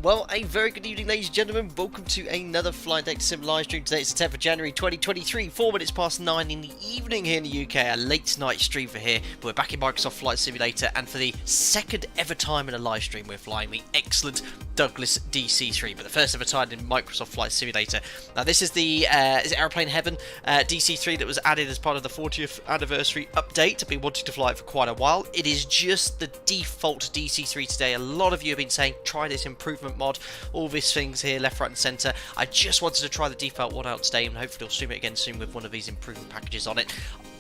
Well, a very good evening, ladies and gentlemen. Welcome to another Flight Deck Sim live stream. Today it's the 10th of January 2023, 4 minutes past 9 in the evening here in the UK. A late night stream for here, but we're back in Microsoft Flight Simulator, and for the second ever time in a live stream, we're flying the excellent Douglas DC3, but the first ever time in Microsoft Flight Simulator. Now, this is the Aeroplane Heaven DC3 that was added as part of the 40th anniversary update. I've been wanting to fly it for quite a while. It is just the default DC3 today. A lot of you have been saying, try this improvement mod, all these things here, left, right and centre. I just wanted to try the default one out today, and hopefully I'll stream it again soon with one of these improvement packages on it.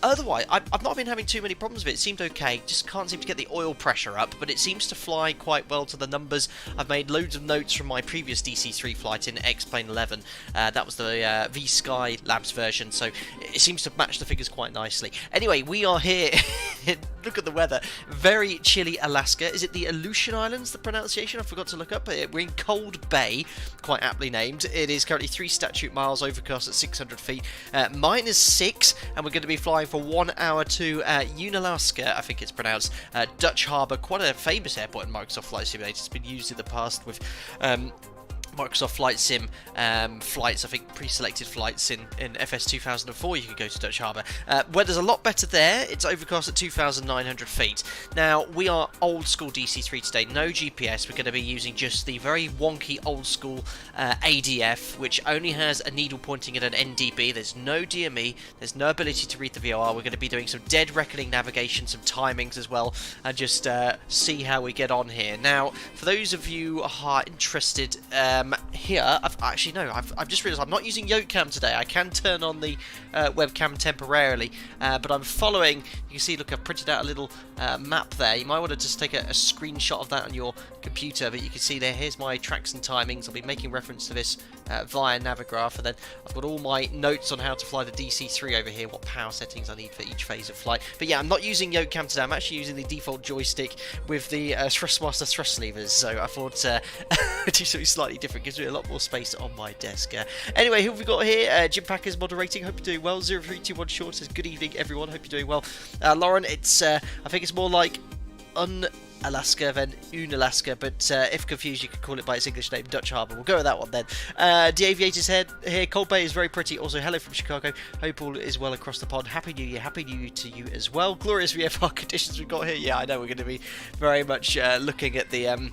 Otherwise, I've not been having too many problems with it. It seemed okay, just can't seem to get the oil pressure up, but it seems to fly quite well to the numbers. I've made loads of notes from my previous DC3 flight in Airplane 11. That was the V-Sky Labs version, so it seems to match the figures quite nicely. Anyway, we are here. Look at the weather. Very chilly Alaska. Is it the Aleutian Islands, the pronunciation? I forgot to look up. We're in Cold Bay, quite aptly named. It is currently 3 statute miles, overcast at 600 feet, -6, and we're going to be flying for 1 hour to Unalaska, I think it's pronounced, Dutch Harbour, quite a famous airport in Microsoft Flight Simulator. It's been used in the past with Microsoft Flight Sim flights, I think pre-selected flights in FS 2004 you could go to Dutch Harbour. Weather's a lot better there. It's overcast at 2,900 feet. Now, we are old school DC3 today, no GPS. We're going to be using just the very wonky old school ADF, which only has a needle pointing at an NDB. There's no DME, there's no ability to read the VOR. We're going to be doing some dead reckoning navigation, some timings as well, and just see how we get on here. Now, for those of you who are interested, here, I've just realised I'm not using yoke cam today. I can turn on the webcam temporarily, but I'm following, you can see, look, I've printed out a little map there. You might want to just take a screenshot of that on your computer, but you can see there, here's my tracks and timings. I'll be making reference to this via Navigraph, and then I've got all my notes on how to fly the DC3 over here, what power settings I need for each phase of flight. But yeah, I'm not using yoke cam today. I'm actually using the default joystick with the Thrustmaster thrust levers, so I thought do something slightly different. Gives me a lot more space on my desk. Anyway, who have we got here? Jim Packer's moderating. Hope you're doing well. 0321 Short says, good evening, everyone. Hope you're doing well. Lauren, it's I think it's more like Unalaska than Unalaska, but if confused, you could call it by its English name, Dutch Harbour. We'll go with that one then. The Aviator's head here. Cold Bay is very pretty. Also, hello from Chicago. Hope all is well across the pond. Happy New Year. Happy New Year to you as well. Glorious VFR conditions we've got here. Yeah, I know we're going to be very much looking at the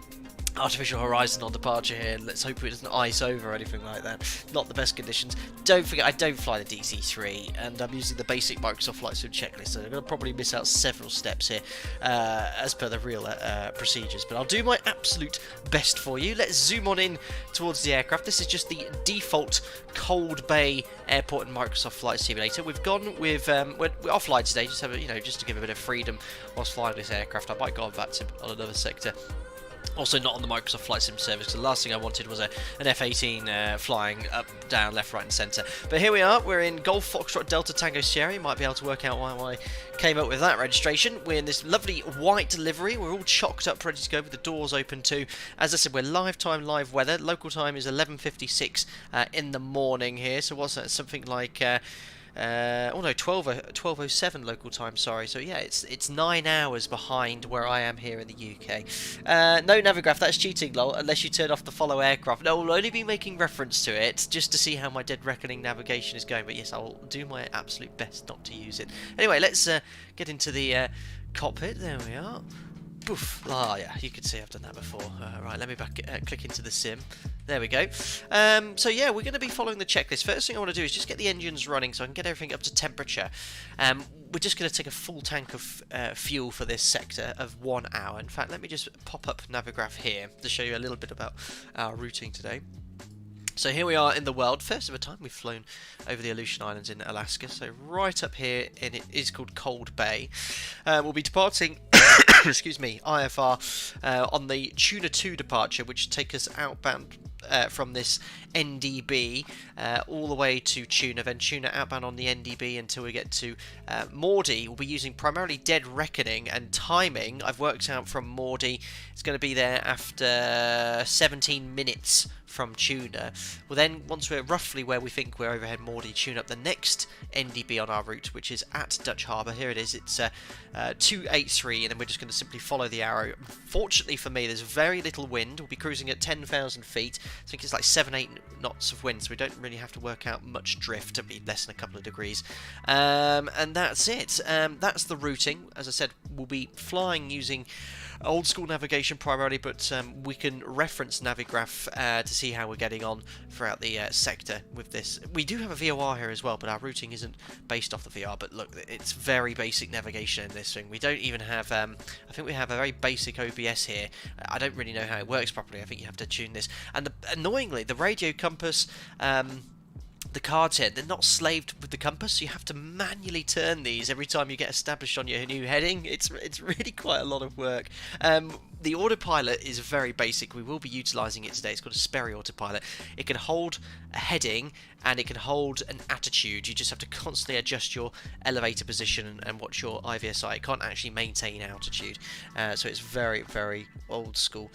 artificial horizon on departure here. Let's hope it doesn't ice over or anything like that. Not the best conditions. Don't forget, I don't fly the DC3, and I'm using the basic Microsoft Flight Sim checklist, so I'm going to probably miss out several steps here as per the real procedures, but I'll do my absolute best for you. Let's zoom on in towards the aircraft. This is just the default Cold Bay airport in Microsoft Flight Simulator. We've gone with we're offline today, just have just to give a bit of freedom whilst flying this aircraft. I might go on that on another sector. Also not on the Microsoft Flight Sim service, because the last thing I wanted was an F-18 flying up, down, left, right and centre. But here we are, we're in Golf Foxtrot Delta Tango Sierra. You might be able to work out why I came up with that registration. We're in this lovely white livery. We're all chocked up, ready to go with the doors open too. As I said, we're live time, live weather. Local time is 11:56 in the morning here. So what's that? Something like 12:07 local time, sorry. So yeah, it's 9 hours behind where I am here in the UK. No Navigraph, that's cheating, lol, unless you turn off the follow aircraft. No, I'll only be making reference to it just to see how my dead reckoning navigation is going, but yes, I'll do my absolute best not to use it. Anyway, let's get into the cockpit. There we are. Poof. Ah, yeah, you can see I've done that before. Right, let me click into the sim. There we go. So yeah, we're going to be following the checklist. First thing I want to do is just get the engines running so I can get everything up to temperature. We're just going to take a full tank of fuel for this sector of 1 hour. In fact, let me just pop up Navigraph here to show you a little bit about our routing today. So here we are in the world. First of a time we've flown over the Aleutian Islands in Alaska. So right up here, and it is called Cold Bay. We'll be departing, excuse me, IFR on the Tuna 2 departure, which take us outbound from this NDB all the way to Tuna, then Tuna outbound on the NDB until we get to Maudie. We'll be using primarily dead reckoning and timing. I've worked out from Maudie it's going to be there after 17 minutes from tuner. Well then, once we're roughly where we think we're overhead moored, you tune up the next NDB on our route, which is at Dutch Harbour. Here it is, it's 283, and then we're just going to simply follow the arrow. Fortunately for me, there's very little wind. We'll be cruising at 10,000 feet. I think it's like 7-8 knots of wind, so we don't really have to work out much drift. It'll be less than a couple of degrees. And that's it. That's the routing. As I said, we'll be flying using old school navigation primarily, but we can reference Navigraph to see how we're getting on throughout the sector with this. We do have a VOR here as well, but our routing isn't based off the VR. But look, it's very basic navigation in this thing. We don't even have, I think we have a very basic OBS here. I don't really know how it works properly. I think you have to tune this. And annoyingly, the radio compass, the cards here, they're not slaved with the compass, so you have to manually turn these every time you get established on your new heading. It's really quite a lot of work. The autopilot is very basic. We will be utilising it today. It's called a Sperry autopilot. It can hold a heading and it can hold an attitude. You just have to constantly adjust your elevator position and watch your IVSI. It can't actually maintain altitude, so it's very, very old school.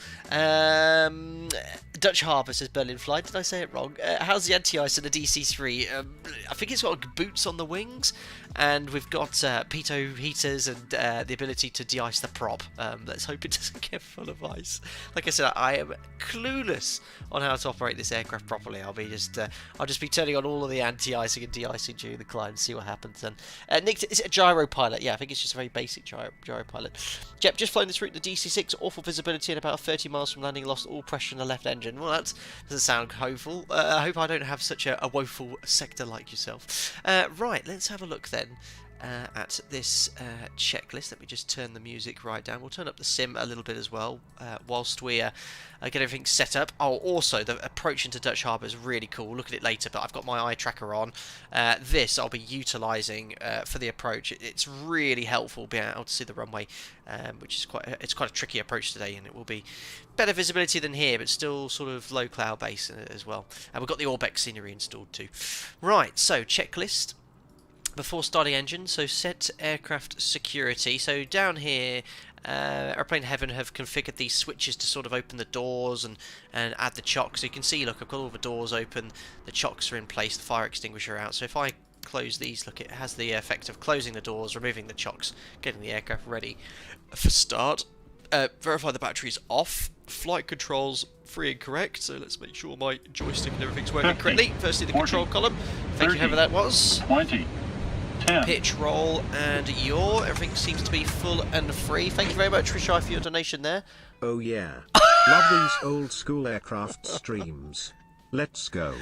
Dutch Harbour, says Berlin Fly. Did I say it wrong? How's the anti-ice in the DC3? I think it's got boots on the wings, and we've got pitot heaters and the ability to de-ice the prop. Let's hope it doesn't get full of ice. Like I said, I am clueless on how to operate this aircraft properly. I'll just be turning on all of the anti-icing and de-icing during the climb and see what happens then. Nick, is it a gyro pilot? Yeah, I think it's just a very basic gyro pilot. Jep, just flown this route in the DC6. Awful visibility and about 30 miles from landing. Lost all pressure in the left engine. Well, that doesn't sound hopeful. I hope I don't have such a woeful sector like yourself. Right, let's have a look then at this checklist. Let me just turn the music right down. We'll turn up the sim a little bit as well whilst we get everything set up. Oh, also the approach into Dutch Harbour is really cool. We'll look at it later, but I've got my eye tracker on. This I'll be utilising for the approach. It's really helpful being able to see the runway, which is quite a tricky approach today, and it will be better visibility than here, but still sort of low cloud base as well. And we've got the Orbeck scenery installed too. Right, so checklist before starting engine. So set aircraft security. So down here, Airplane Heaven have configured these switches to sort of open the doors and add the chocks. So you can see, look, I've got all the doors open, the chocks are in place, the fire extinguisher out. So if I close these, look, it has the effect of closing the doors, removing the chocks, getting the aircraft ready for start. Verify the battery's off. Flight controls free and correct, so let's make sure my joystick and everything's working 50, correctly. Firstly, the 40, control column. Thank 30, you, whoever that was. 20, 10. Pitch, roll, and yaw. Everything seems to be full and free. Thank you very much, Rishai, for your donation there. Oh yeah. Love these old school aircraft streams. Let's go.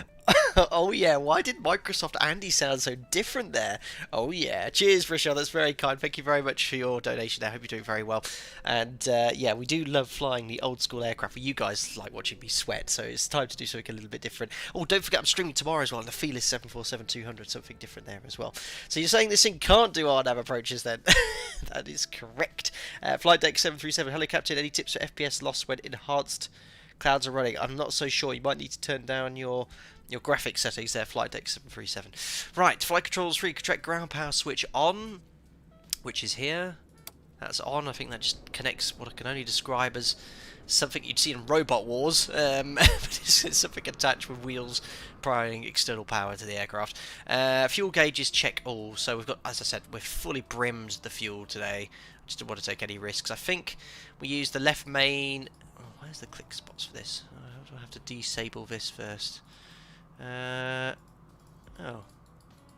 Oh yeah, why did Microsoft Andy sound so different there? Oh yeah, cheers Rishal, that's very kind. Thank you very much for your donation. I hope you're doing very well. And yeah, we do love flying the old school aircraft. You guys like watching me sweat, so it's time to do something a little bit different. Oh, don't forget I'm streaming tomorrow as well on the Fearless 747-200, something different there as well. So you're saying this thing can't do RNAV approaches then? That is correct. Flight deck 737, hello Captain, any tips for FPS loss when enhanced clouds are running? I'm not so sure. You might need to turn down your graphics settings there, Flight Deck 737. Right, flight controls free, contract ground power switch on, which is here. That's on. I think that just connects what I can only describe as something you'd see in Robot Wars. But it's something attached with wheels providing external power to the aircraft. Fuel gauges check all. So we've got, as I said, we're fully brimmed the fuel today. Just don't want to take any risks. I think we use the left main. Oh, where's the click spots for this? How do I have to disable this first? Oh,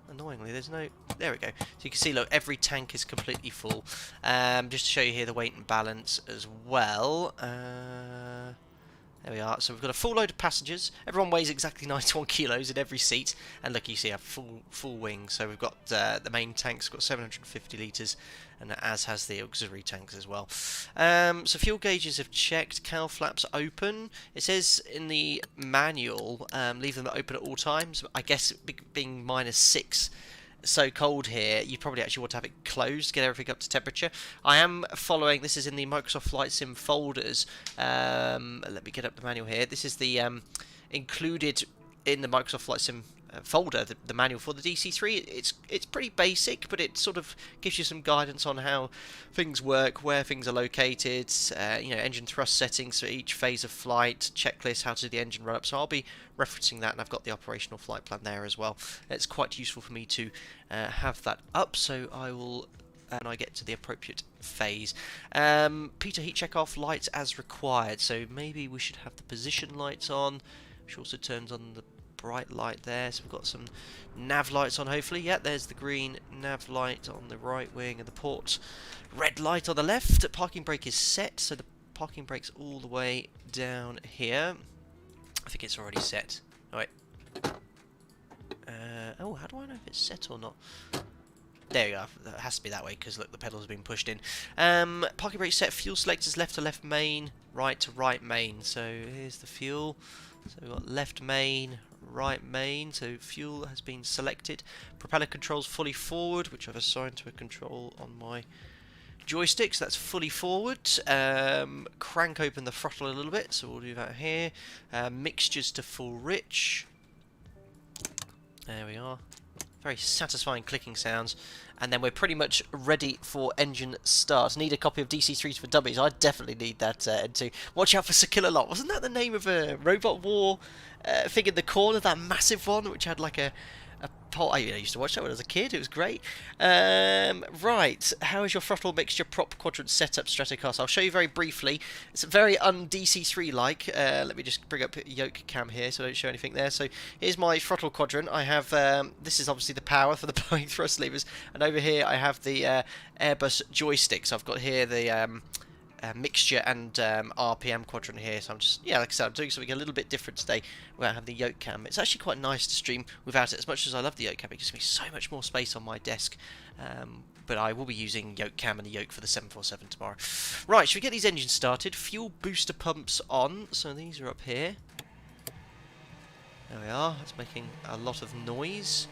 annoyingly there's no, there we go. So you can see, look, every tank is completely full. Just to show you here the weight and balance as well. There we are. So we've got a full load of passengers. Everyone weighs exactly 91 kilos in every seat, and look, you see a full wing. So we've got the main tank's got 750 litres, and as has the auxiliary tanks as well. So fuel gauges have checked. Cowl flaps open. It says in the manual, leave them open at all times. I guess being -6. So cold here, you probably actually want to have it closed, get everything up to temperature. I am following, this is in the Microsoft Flight Sim folders. Let me get up the manual here. This is the included in the Microsoft Flight Sim folder, the manual for the DC3. It's pretty basic, but it sort of gives you some guidance on how things work, where things are located, engine thrust settings for each phase of flight, checklist, how to do the engine run up. So I'll be referencing that, and I've got the operational flight plan there as well. It's quite useful for me to have that up, so I will, and I get to the appropriate phase. Peter, heat check off, lights as required, so maybe we should have the position lights on, which also turns on the bright light there. So we've got some nav lights on, hopefully. Yeah, there's the green nav light on the right wing and the port red light on the left. The parking brake is set, so the parking brake's all the way down here. I think it's already set. Oh wait. Oh, how do I know if it's set or not? There you go. It has to be that way because look, the pedals have been pushed in. Parking brake set. Fuel selectors left to left main, right to right main. So here's the fuel. So we've got left main, right main. So fuel has been selected. Propeller controls fully forward, which I've assigned to a control on my joystick. So that's fully forward. Crank open the throttle a little bit. So we'll do that here. Mixtures to full rich. There we are. Very satisfying clicking sounds, and then we're pretty much ready for engine start. Need a copy of DC3 for Dummies. I definitely need that N2. Watch out for Sir Killalot. Wasn't that the name of a Robot War thing in the corner? That massive one, which had like a pole. I used to watch that when I was a kid. It was great. Right, how is your throttle mixture prop quadrant setup, Stratocast? I'll show you very briefly. It's very un-DC3 like. Let me just bring up yoke cam here so I don't show anything there. So here's my throttle quadrant. I have this is obviously the power for the Boeing thrust levers, and over here I have the Airbus joystick. So I've got here the mixture and RPM quadrant here, so I'm just, like I said, I'm doing something a little bit different today without having the yoke cam. It's actually quite nice to stream without it. As much as I love the yoke cam, it gives me so much more space on my desk, but I will be using yoke cam and the yoke for the 747 tomorrow. Right, should we get these engines started? Fuel booster pumps on, so these are up here. There we are, it's making a lot of noise.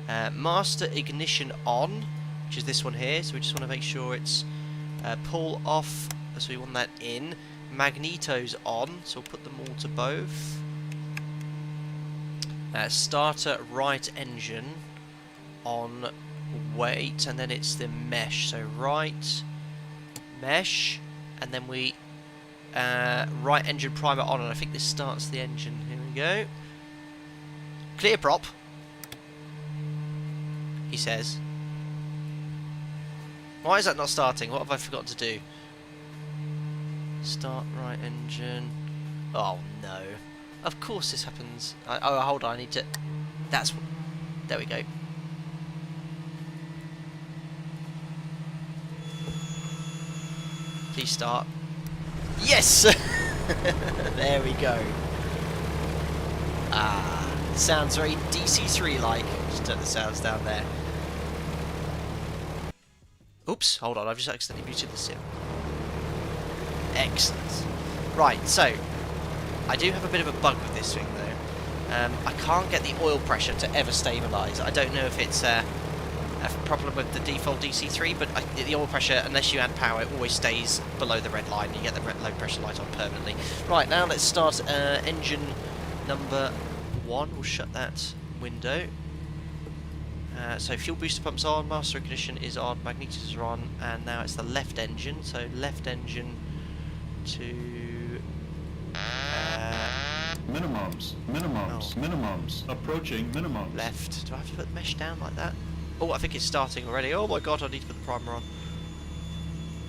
Master ignition on, which is this one here, so we just want to make sure it's pull off, so we want that in. Magnetos on, so we'll put them all to both. Starter right engine on wait, and then it's the mesh. So right mesh, and then we right engine primer on, and I think this starts the engine. Here we go. Clear prop, he says. Why is that not starting? What have I forgotten to do? Start right engine. Oh no. Of course this happens. Oh, hold on, I need to... That's... There we go. Please start. Yes! There we go. Ah, sounds very DC3-like. Just turn the sounds down there. Oops, hold on, I've just accidentally muted the sim. Excellent. Right, so, I do have a bit of a bug with this thing though. I can't get the oil pressure to ever stabilise. I don't know if it's a problem with the default DC3, but the oil pressure, unless you add power, it always stays below the red line. You get the low pressure light on permanently. Right, now let's start engine number 1. We'll shut that window. So fuel booster pumps on, master ignition is on, magnetos are on, and now it's the left engine. So left engine to minimums, approaching minimums. Left. Do I have to put the mesh down like that? Oh, I think it's starting already. Oh my god, I need to put the primer on.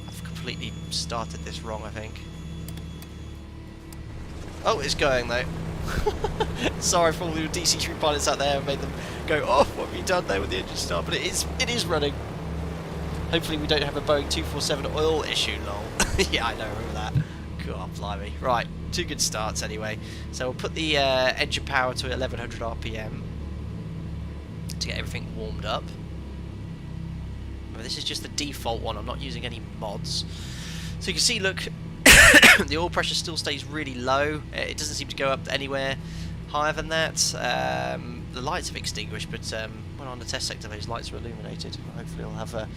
I've completely started this wrong, I think. Oh, it's going though. Sorry for all the DC3 pilots out there. I made them go, oh, what have you done there with the engine start? But it is running. Hopefully we don't have a Boeing 247 oil issue, lol. Yeah, I know, remember that. God, blimey. Right, 2 good starts anyway. So we'll put the engine power to 1100 RPM to get everything warmed up. Remember, this is just the default one. I'm not using any mods. So you can see, look, the oil pressure still stays really low. It doesn't seem to go up anywhere higher than that. The lights have extinguished, but when on the test sector those lights are illuminated. Hopefully I'll have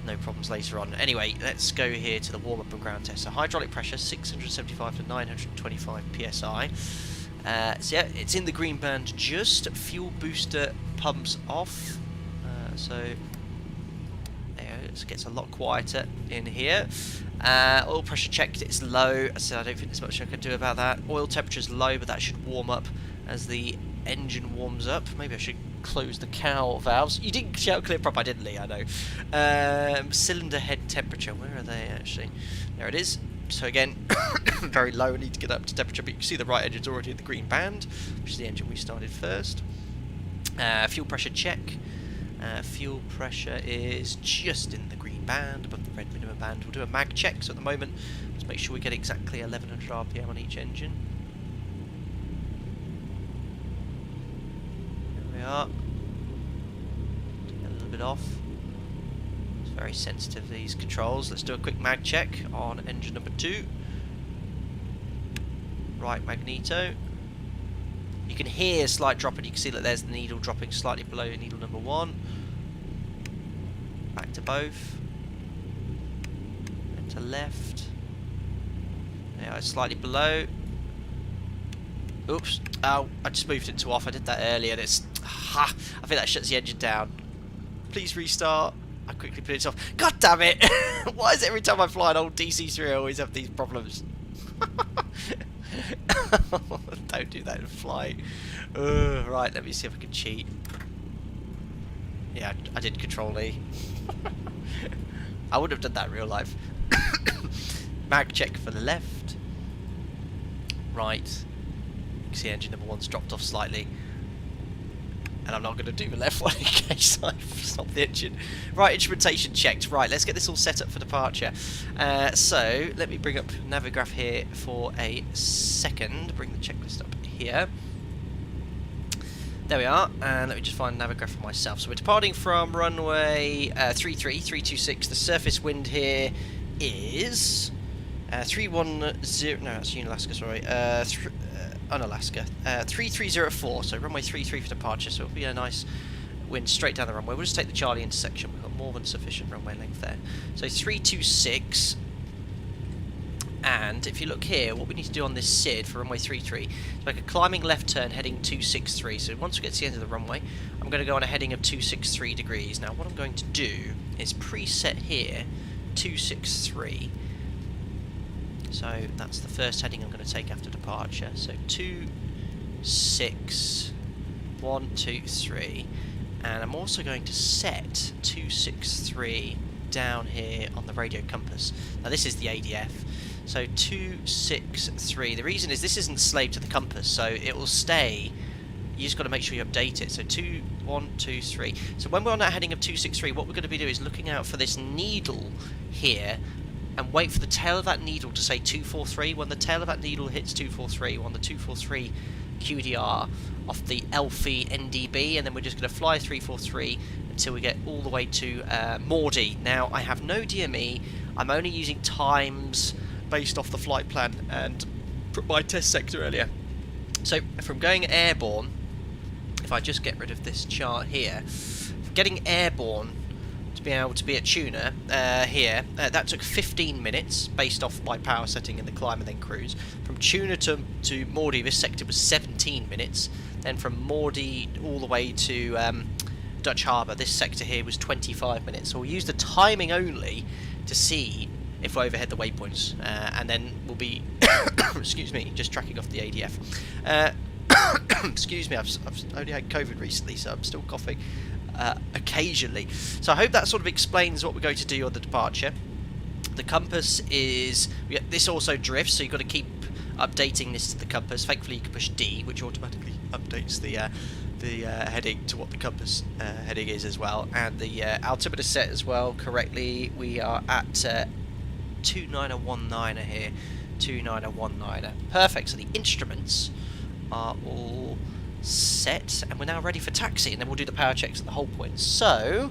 no problems later on. Anyway, let's go here to the warm-up and ground test. So hydraulic pressure 675 to 925 psi. So yeah, it's in the green band just. Fuel booster pumps off. So there, it gets a lot quieter in here. Oil pressure checked, it's low. So I don't think there's much I can do about that. Oil temperature's low, but that should warm up as the engine warms up. Maybe I should close the cowl valves. You didn't shout clear prop, I didn't, Lee, I know. Cylinder head temperature, where are they actually? There it is. So again, very low, I need to get up to temperature, but you can see the right engine's already in the green band, which is the engine we started first. Fuel pressure check. Fuel pressure is just in the green band, above the red minimum band. We'll do a mag check, so at the moment, let's make sure we get exactly 1100 RPM on each engine. There we are. Take a little bit off. It's very sensitive, these controls. Let's do a quick mag check on engine number 2. Right magneto. You can hear a slight drop, and you can see that there's the needle dropping slightly below needle number 1. Back to both. And to left. There, it's slightly below. Oops. Oh, I just moved it to off. I did that earlier, and it's... Ha! I think that shuts the engine down. Please restart. I quickly put it off. God damn it! Why is it every time I fly an old DC3 I always have these problems? Don't do that in flight. Right, let me see if I can cheat. Yeah, I did Control E. I would have done that in real life. Mag check for the left. Right. You can see engine number 1's dropped off slightly. And I'm not going to do the left one in case I stop the engine. Right, instrumentation checked. Right, let's get this all set up for departure. So, let me bring up Navigraph here for a second. Bring the checklist up here. There we are. And let me just find Navigraph for myself. So we're departing from runway 326. The surface wind here is 310... No, that's Unalaska, sorry. Unalaska. 3304, so runway 33 for departure, so it'll be a nice wind straight down the runway. We'll just take the Charlie intersection, we've got more than sufficient runway length there. So 326, and if you look here, what we need to do on this SID for runway 33 is make a climbing left turn heading 263. So once we get to the end of the runway, I'm going to go on a heading of 263 degrees. Now what I'm going to do is preset here 263. So that's the first heading I'm going to take after departure. So 2, 6, 1, 2, 3, and I'm also going to set 263 down here on the radio compass. Now this is the ADF. So 263. The reason is this isn't slaved to the compass, so it will stay. You just got to make sure you update it. So 2, 1, 2, 3. So when we're on that heading of 263, what we're going to be doing is looking out for this needle here. And wait for the tail of that needle to say 243. When the tail of that needle hits 243, we're on the 243 QDR off the Elfie NDB, and then we're just going to fly 343 until we get all the way to Maudie. Now, I have no DME. I'm only using times based off the flight plan and my test sector earlier. So, from going airborne, if I just get rid of this chart here, getting airborne to be able to be at tuner here, that took 15 minutes based off my power setting in the climb and then cruise. From tuner to Maudie, this sector was 17 minutes. Then from Maudie all the way to Dutch Harbour, this sector here was 25 minutes. So we'll use the timing only to see if we overhead the waypoints, and then we'll be excuse me, just tracking off the ADF. Excuse me, I've only had COVID recently, so I'm still coughing occasionally. So I hope that sort of explains what we're going to do on the departure. The compass is... this also drifts, so you've got to keep updating this to the compass. Thankfully you can push D, which automatically updates the heading to what the compass heading is as well. And the altimeter set as well correctly. We are at 2919er here. 2919er. Perfect, so the instruments are all set, and we're now ready for taxi, and then we'll do the power checks at the whole point. So,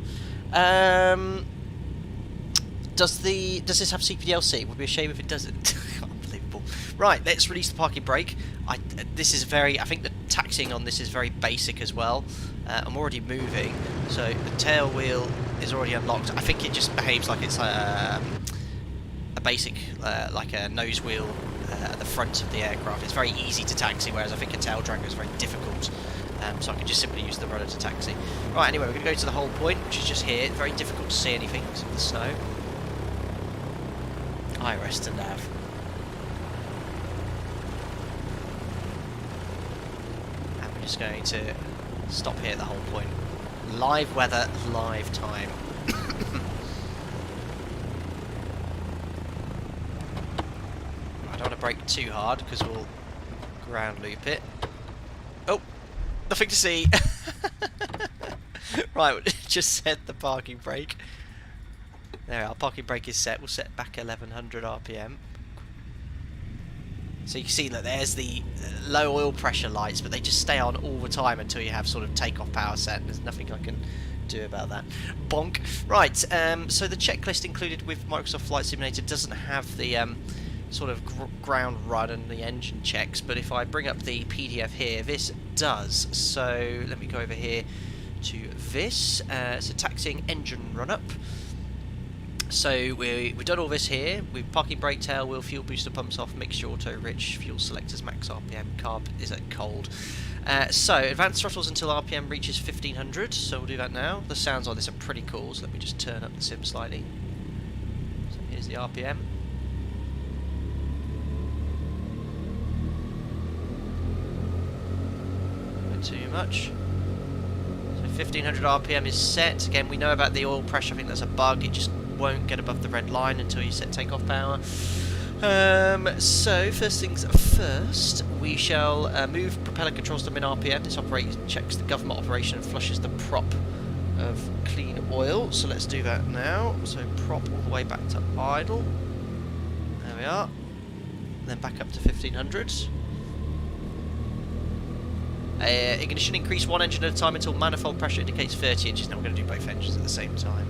does this have CPDLC? It would be a shame if it doesn't. Unbelievable. Right, let's release the parking brake. This is very... I think the taxiing on this is very basic as well. I'm already moving, so the tail wheel is already unlocked. I think it just behaves like it's a basic, like a nose wheel at the front of the aircraft. It's very easy to taxi, whereas I think a tail dragger is very difficult. So I can just simply use the rudder to taxi. Right, anyway, we're going to go to the whole point, which is just here. It's very difficult to see anything because of the snow. IRS to nav. And we're just going to stop here at the whole point. Live weather, live time. I don't want to brake too hard because we'll ground loop it. Oh, nothing to see. Right, just set the parking brake. There, our parking brake is set. We'll set back 1100 RPM. So you can see that there's the low oil pressure lights, but they just stay on all the time until you have sort of takeoff power set. There's nothing I can do about that. Bonk. Right, so the checklist included with Microsoft Flight Simulator doesn't have the sort of ground run and the engine checks, but if I bring up the PDF here, this does. So let me go over here to this. So taxiing engine run up. So we've done all this here. We've parking brake, tail wheel, fuel booster pumps off, mixture auto rich, fuel selectors max RPM, carb is at cold. So advanced throttles until RPM reaches 1500. So we'll do that now. The sounds on this are pretty cool. So let me just turn up the sim slightly. So here's the RPM. Not too much. 1500 RPM is set. Again, we know about the oil pressure. I think that's a bug. It just won't get above the red line until you set takeoff power. So first things first, we shall move propeller controls to min RPM. This checks the government operation and flushes the prop of clean oil. So let's do that now. So prop all the way back to idle. There we are. Then back up to 1500. Ignition increase one engine at a time until manifold pressure indicates 30 inches. Now we're going to do both engines at the same time.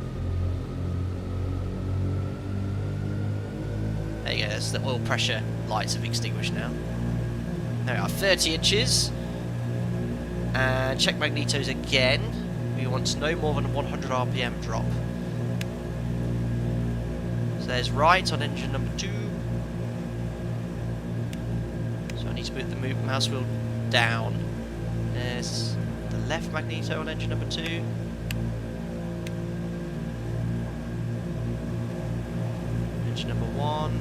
There you go, that's the oil pressure lights have extinguished now. There we are, 30 inches. And check magnetos again. We want no more than a 100 RPM drop. So there's right on engine number 2. So I need to move the mouse wheel down. There's the left magneto on engine number 2. Engine number 1.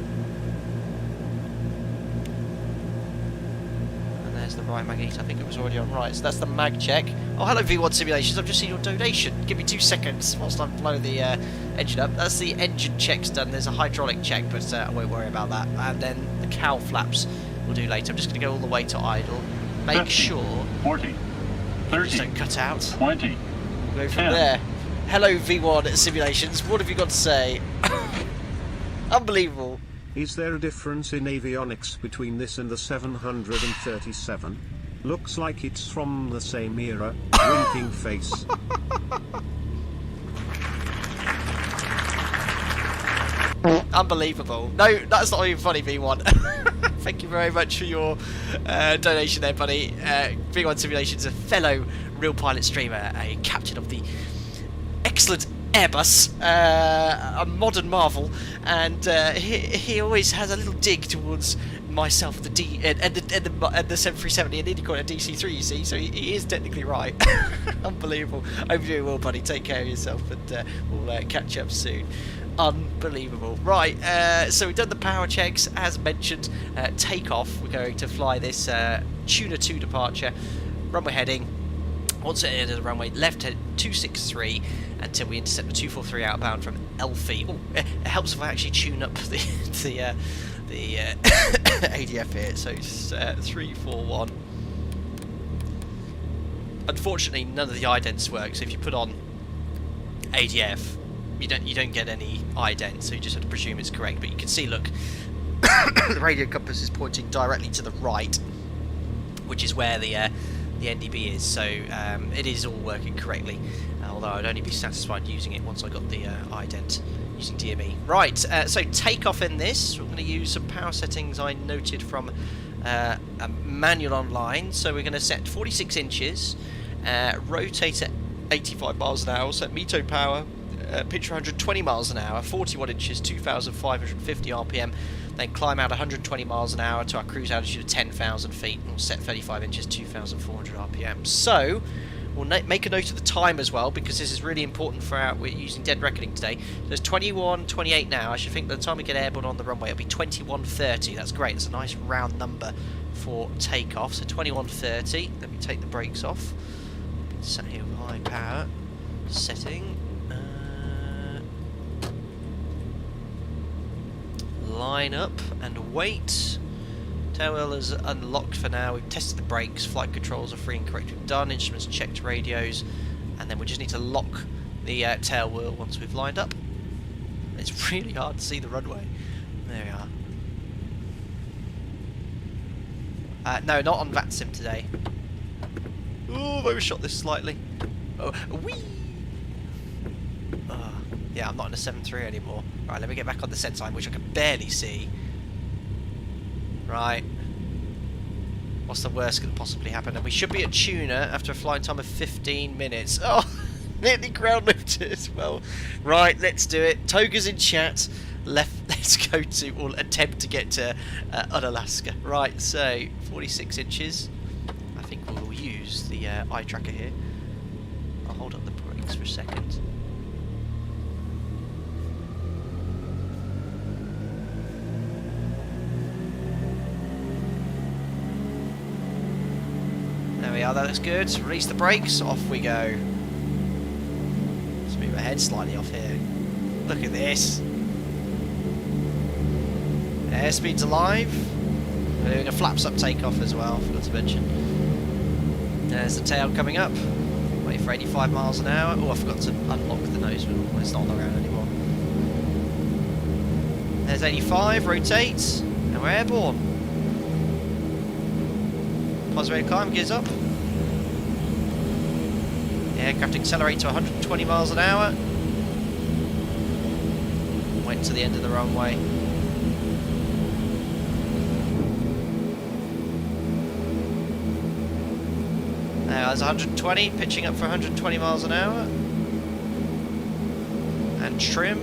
And there's the right magneto. I think it was already on right. So that's the mag check. Oh, hello V1 Simulations. I've just seen your donation. Give me 2 seconds whilst I blow the engine up. That's the engine checks done. There's a hydraulic check, but I won't worry about that. And then the cowl flaps we'll do later. I'm just going to go all the way to idle. Make 50, sure 40, 30, just don't cut out. 20. Go from 10. there. Hello V1 Simulations. What have you got to say? Unbelievable. Is there a difference in avionics between this and the 737? Looks like it's from the same era. Winking face. Unbelievable. No, that's not even funny, V1. Thank you very much for your donation there, buddy. V1 Simulations, a fellow real pilot streamer, a captain of the excellent Airbus, a modern marvel, and he always has a little dig towards myself, the the 737, and then he got a DC3, you see, so he is technically right. Unbelievable. Hope you're doing well, buddy. Take care of yourself, and we'll catch up soon. Unbelievable. Right, so we've done the power checks, as mentioned. Takeoff, we're going to fly this Tuna 2 departure, runway heading. Once at the end of the runway, left head 263 until we intercept the 243 outbound from Elfie. Oh, it helps if I actually tune up the ADF here. So it's 341. Unfortunately, none of the idents work. So if you put on ADF, you don't get any ident. So you just have to presume it's correct. But you can see, look, the radio compass is pointing directly to the right, which is where the NDB is, so it is all working correctly, although I'd only be satisfied using it once I got the ident using DME. Right, so takeoff in this, we're going to use some power settings I noted from a manual online. So we're going to set 46 inches, rotate at 85 miles an hour, set METO power, pitch 120 miles an hour, 41 inches, 2,550 RPM. then climb out 120 miles an hour to our cruise altitude of 10,000 feet, and we'll set 35 inches, 2,400 RPM. So, we'll make a note of the time as well, because this is really important for we're using dead reckoning today. There's 21:28 now. I should think by the time we get airborne on the runway, it'll be 21:30. That's great. That's a nice round number for takeoff. So 21:30. Let me take the brakes off. Sat here with high power setting. Line up and wait. Tailwheel is unlocked for now. We've tested the brakes, flight controls are free and correct. We've done instruments, checked radios, and then we just need to lock the tailwheel once we've lined up. It's really hard to see the runway. There we are. No, not on VATSIM today. Oh, I've overshot this slightly. Oh, whee! Yeah, I'm not in a 7.3 anymore. Right, let me get back on the set time, which I can barely see. Right. What's the worst that could possibly happen? And we should be at tuna after a flying time of 15 minutes. Oh, nearly ground lifted as well. Right, let's do it. Toga's in chat. Let's go to, or attempt to get to Unalaska. Right, so 46 inches. I think we'll use the eye tracker here. I'll hold up the brakes for a second. There we are, that looks good. Release the brakes, off we go. Let's move our head slightly off here. Look at this. Airspeed's alive. We're doing a flaps up takeoff as well, forgot to mention. There's the tail coming up. Wait for 85 miles an hour. Oh, I forgot to unlock the nose wheel. It's not on the ground anymore. There's 85, rotate, and we're airborne. Positive climb, gears up. The aircraft accelerate to 120 miles an hour. Went to the end of the runway. Now there's 120, pitching up for 120 miles an hour. And trim.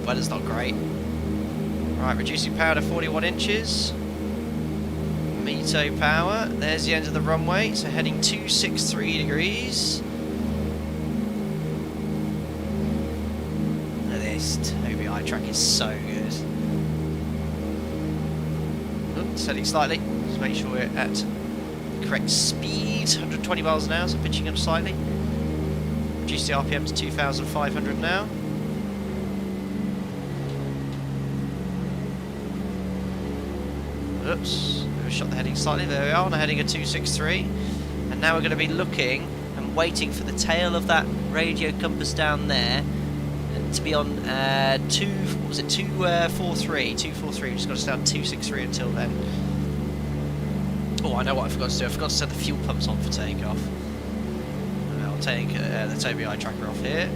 Weather's not great. Right, reducing power to 41 inches. METO power. There's the end of the runway. So heading 263 degrees. Look at this. Toby eye track is so good. Oops, setting slightly. Just make sure we're at the correct speed. 120 miles an hour, so pitching up slightly. Reduce the RPM to 2,500 now. Oops, we shot the heading slightly. There we are on a heading of 263, and now we're going to be looking and waiting for the tail of that radio compass down there, and to be on 243. 243. We've just got to stay on 263 until then. Oh, I know what I forgot to do. I forgot to set the fuel pumps on for takeoff. I'll take the Toby eye tracker off here.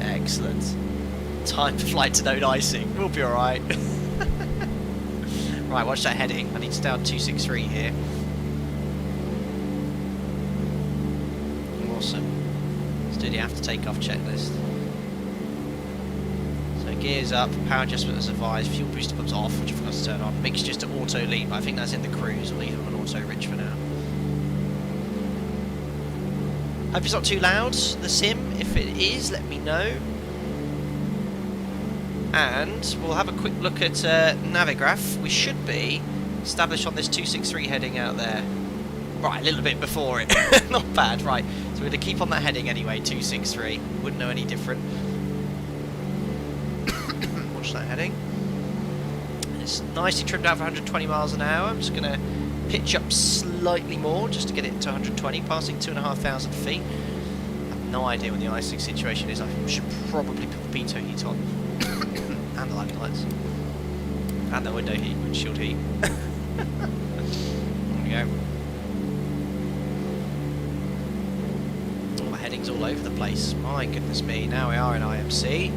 Excellent. Time for flight to known icing. We'll be alright. Right, watch that heading. I need to stay on 263 here. Awesome. Let's do the after takeoff checklist. So gears up, power adjustment as advised, fuel booster pumps off, which I forgot to turn on. Mixtures to auto lead, but I think that's in the cruise. We'll leave them on auto rich for now. Hope it's not too loud, the sim. If it is, let me know. And we'll have a quick look at Navigraph. We should be established on this 263 heading out there. Right, a little bit before it. Not bad, right. So we're going to keep on that heading anyway, 263. Wouldn't know any different. Watch that heading. It's nicely trimmed out for 120 miles an hour. I'm just going to pitch up slightly more just to get it to 120, passing 2,500 feet. I have no idea what the icing situation is. I should probably put the pitot heat on. And the lighting lights. And the windshield heat. There we go. All my headings all over the place. My goodness me. Now we are in IMC.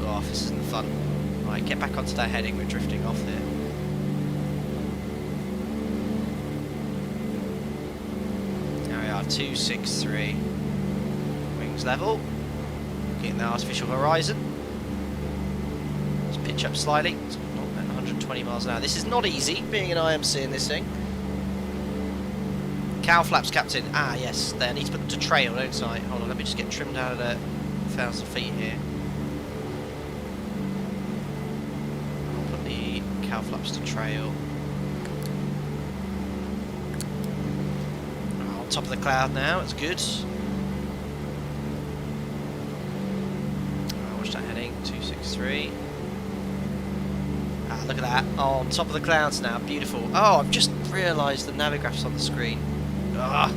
Oh, this isn't fun. Right, get back onto that heading. We're drifting off there. There we are, 263. wings level. Getting the artificial horizon. Let's pitch up slightly. It's not at 120 miles an hour. This is not easy, being an IMC in this thing. Cow flaps, Captain. Ah, yes. There, I need to put them to trail, don't I? Hold on, let me just get trimmed out of the 1,000 feet here. I'll put the cow flaps to trail. On top of the cloud now, it's good. Watch that heading, 263. Ah, look at that. Oh, on top of the clouds now, beautiful. Oh, I've just realised the navigraph's on the screen. Ah.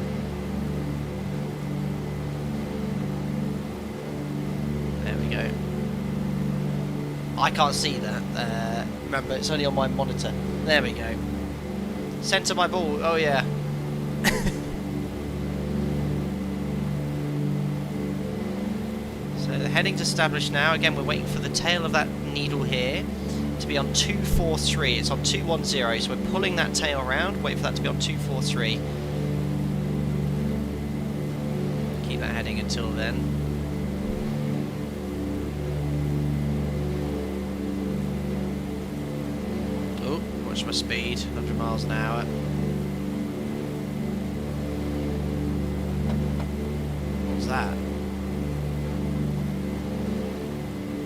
There we go. I can't see that. Remember, it's only on my monitor. There we go. Centre my ball. Oh yeah. So the heading's established now. Again, we're waiting for the tail of that needle here to be on 243. It's on 210, so we're pulling that tail around. Wait for that to be on 243. Keep that heading until then. Oh, watch my speed, 100 miles an hour. What's that?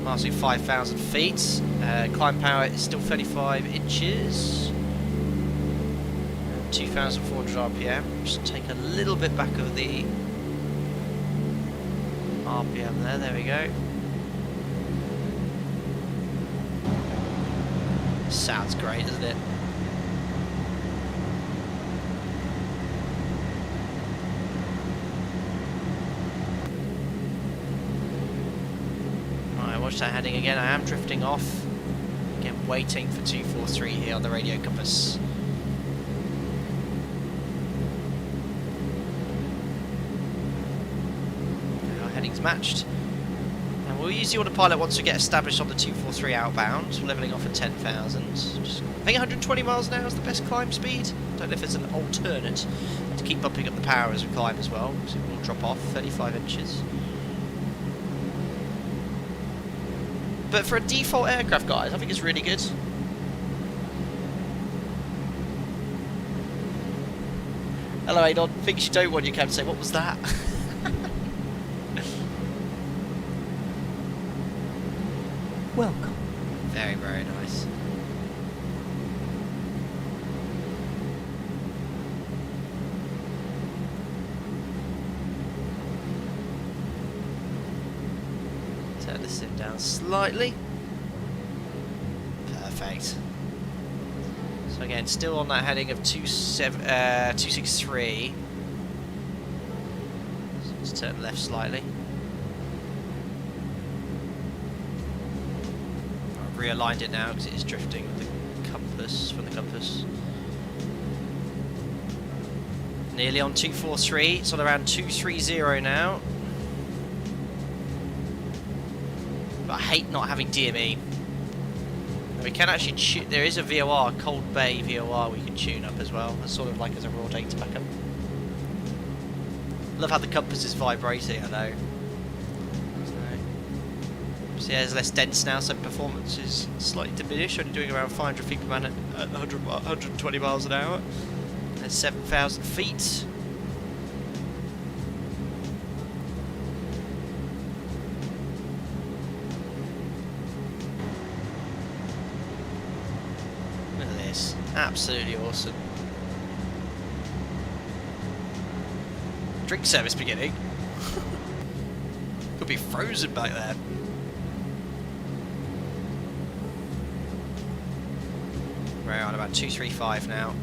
Passing 5,000 feet. Climb power is still 35 inches. 2,400 RPM. Just take a little bit back of the RPM there. There we go. Sounds great, doesn't it? Right, watch that heading again. I am drifting off. Again, waiting for 243 here on the radio compass. Our heading's matched. And we'll use the autopilot once we get established on the 243 outbound, levelling off at 10,000. I think 120 miles an hour is the best climb speed. Don't know if there's an alternate to keep bumping up the power as we climb as well, so it will drop off 35 inches. But for a default aircraft, guys, I think it's really good. Hello, Adon. Things you don't want your cab to say, what was that? Welcome. Very, very nice. Turn the sim down slightly. Perfect. So again, still on that heading of 263. So let's turn left slightly. I've realigned it now because it is drifting with the compass, from the compass. Nearly on 243, it's on around 230 now. But I hate not having DME. We can actually there is a VOR, Cold Bay VOR we can tune up as well. That's sort of like as a raw data backup. Love how the compass is vibrating, I know. So yeah, it's less dense now, so performance is slightly diminished, only doing around 500 feet per minute at 120 miles an hour. At 7,000 feet. Look at this. Absolutely awesome. Drink service beginning. Could be frozen back there. We're on about 235 now.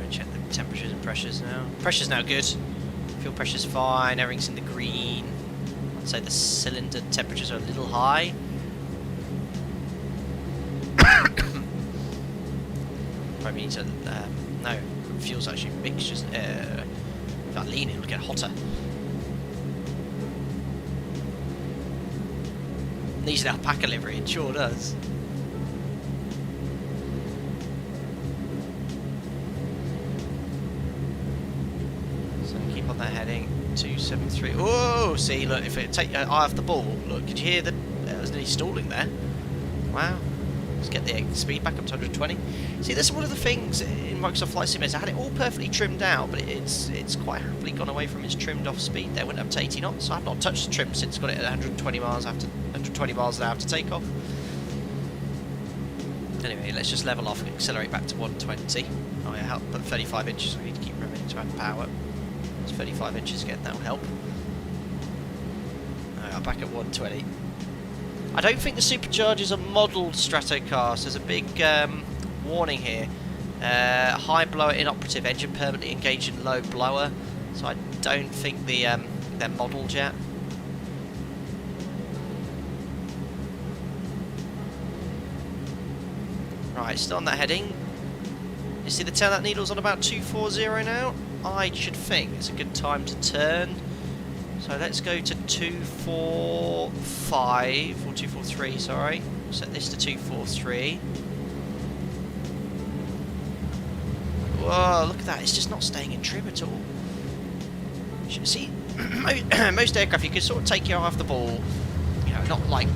Check the temperatures and pressures now. Pressure's now good. Fuel pressure's fine. Everything's in the green. I'd say the cylinder temperatures are a little high. Probably need to. No, fuel's actually mixed. Just if I lean, it'll get hotter. Needs an alpaca livery. It sure does. that heading. 273. Oh, see, look, if it take eye off the ball, look, did you hear that? It was nearly stalling there. Wow. Let's get the speed back up to 120. See, this is one of the things in Microsoft Flight Simulator. I had it all perfectly trimmed out, but it's quite happily gone away from its trimmed off speed there. Went up to 80 knots. I've not touched the trim since got it at 120 miles an hour after takeoff. Anyway, let's just level off and accelerate back to 120. Oh yeah, help put 35 inches. We need to keep remembering to add power. It's 35 inches again. That'll help. I'm back at 120. I don't think the superchargers are modelled Stratocast. There's a big warning here. High blower inoperative, engine permanently engaged in low blower. So I don't think they're modelled yet. Right, still on that heading. You see the tail that needle's on about 240 now? I should think it's a good time to turn. So let's go to 245, or 243, sorry. Set this to 243. Whoa, look at that, it's just not staying in trim at all. See, most aircraft you can sort of take your eye off the ball, you know, not like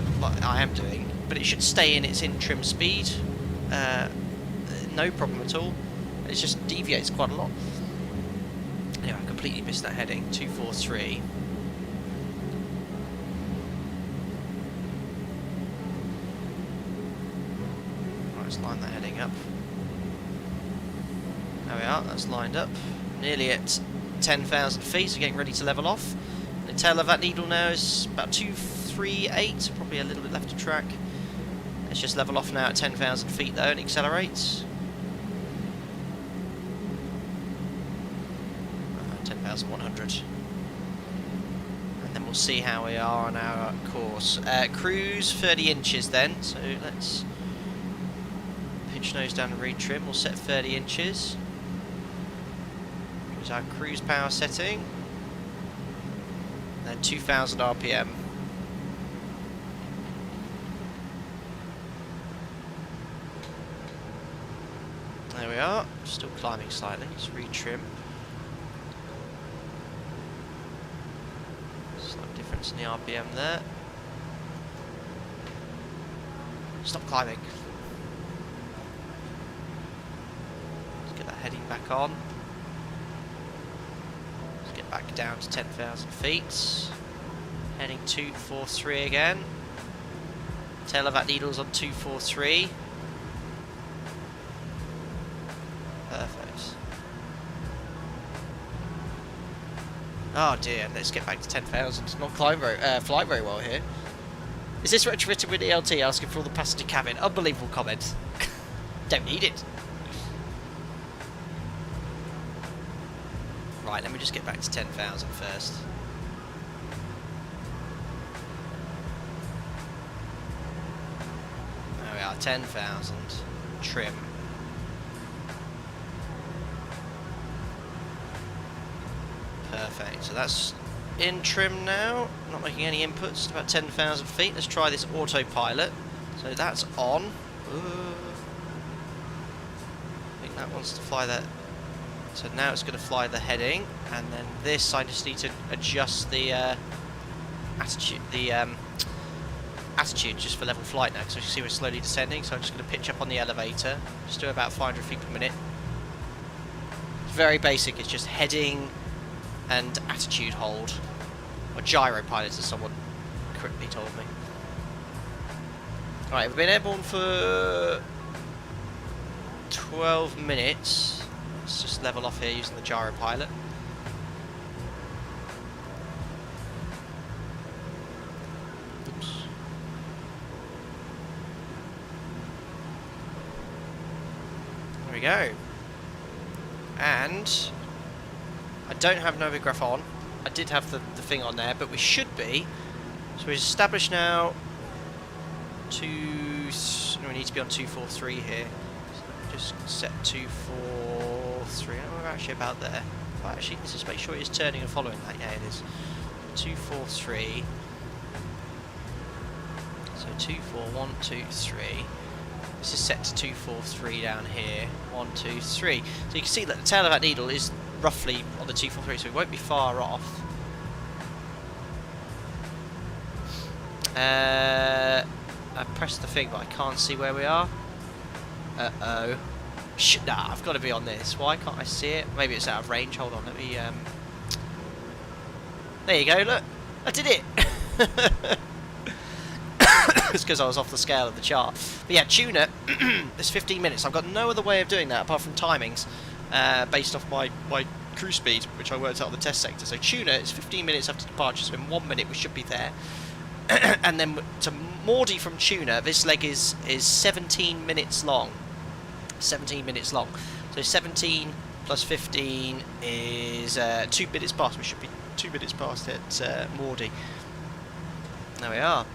I am doing, but it should stay in its in-trim speed. No problem at all. It just deviates quite a lot. Anyway, I completely missed that heading, 243. Let's line that heading up. There we are, that's lined up. Nearly at 10,000 feet, so getting ready to level off. The tail of that needle now is about 238, probably a little bit left to track. Let's just level off now at 10,000 feet though and accelerate. 10,100. And then we'll see how we are on our course. Cruise 30 inches then, so let's pitch nose down and retrim. We'll set 30 inches. Here's our cruise power setting. And then 2,000 RPM. There we are, still climbing slightly, just retrim. Slight difference in the RPM there. Stop climbing. Let's get that heading back on. Let's get back down to 10,000 feet. Heading 243 again. Tail of that needle's on 243. Perfect. Oh dear, let's get back to 10,000. It's not flying very well here. Is this retrofitted with ELT asking for all the passenger cabin? Unbelievable comment. Don't need it. Right, let me just get back to 10,000 first. There we are, 10,000. Trim. Perfect, so that's in trim now, not making any inputs, about 10,000 feet. Let's try this autopilot. So that's on. I think that wants to fly that. So now it's going to fly the heading, and then this I just need to adjust the attitude just for level flight now, because you can see we're slowly descending. So I'm just going to pitch up on the elevator, just do about 500 feet per minute. It's very basic, it's just heading and attitude hold, or gyro pilot as someone correctly told me. Alright, we've been airborne for 12 minutes. Let's just level off here using the gyro pilot. Oops. There we go. And I don't have Novigraph on. I did have the thing on there, but we should be. So we've established now we need to be on 243 here. So just set 243. We're actually about there. But actually, let's just make sure it is turning and following that. Yeah, it is. 243. So 241, 2, 3. This is set to 243 down here. 1, 2, 3. So you can see that the tail of that needle is roughly on the 243, so we won't be far off. I pressed the thing, but I can't see where we are. Uh-oh. Nah, I've got to be on this. Why can't I see it? Maybe it's out of range. Hold on, let me... There you go, look. I did it! It's because I was off the scale of the chart. But yeah, tuner, it's 15 minutes. I've got no other way of doing that apart from timings, based off my cruise speed, which I worked out on the test sector. So tuner is 15 minutes after departure, so in 1 minute we should be there. And then to Maudie from tuner, this leg is 17 minutes long. 17 minutes long. So 17 plus 15 is 2 minutes past. We should be 2 minutes past at Maudie. There we are.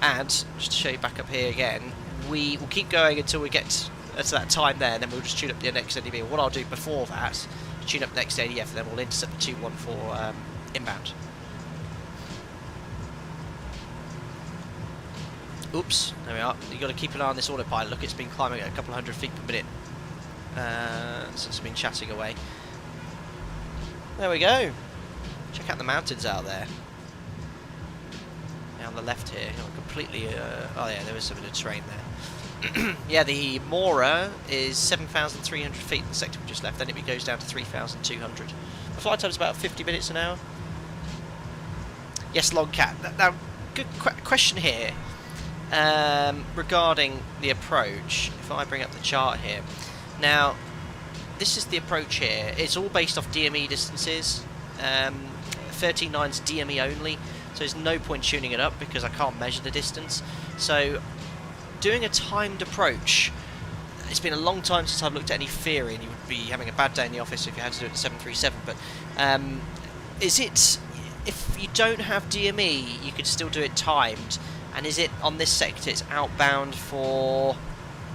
And just to show you back up here again, we will keep going until we get to that time there, and then we'll just tune up the next NDV. What I'll do before that, tune up next ADF, and then we'll intercept the 214 inbound. Oops, there we are. You've got to keep an eye on this autopilot. Look, it's been climbing at a couple of 100 feet per minute. So it's been chatting away. There we go. Check out the mountains out there. Yeah, on the left here, you know, completely... oh yeah, there is some of the terrain there. Yeah, the Mora is 7,300 feet in the sector we just left. Then it goes down to 3,200. The flight time is about 50 minutes an hour. Yes, Logcat. Now, good question here. Regarding the approach, if I bring up the chart here, now this is the approach here. It's all based off DME distances. 13.9's DME only, so there's no point tuning it up because I can't measure the distance. So doing a timed approach, it's been a long time since I've looked at any theory, and you would be having a bad day in the office if you had to do it at 737. But is it, if you don't have DME, you could still do it timed? And is it on this sector, it's outbound for,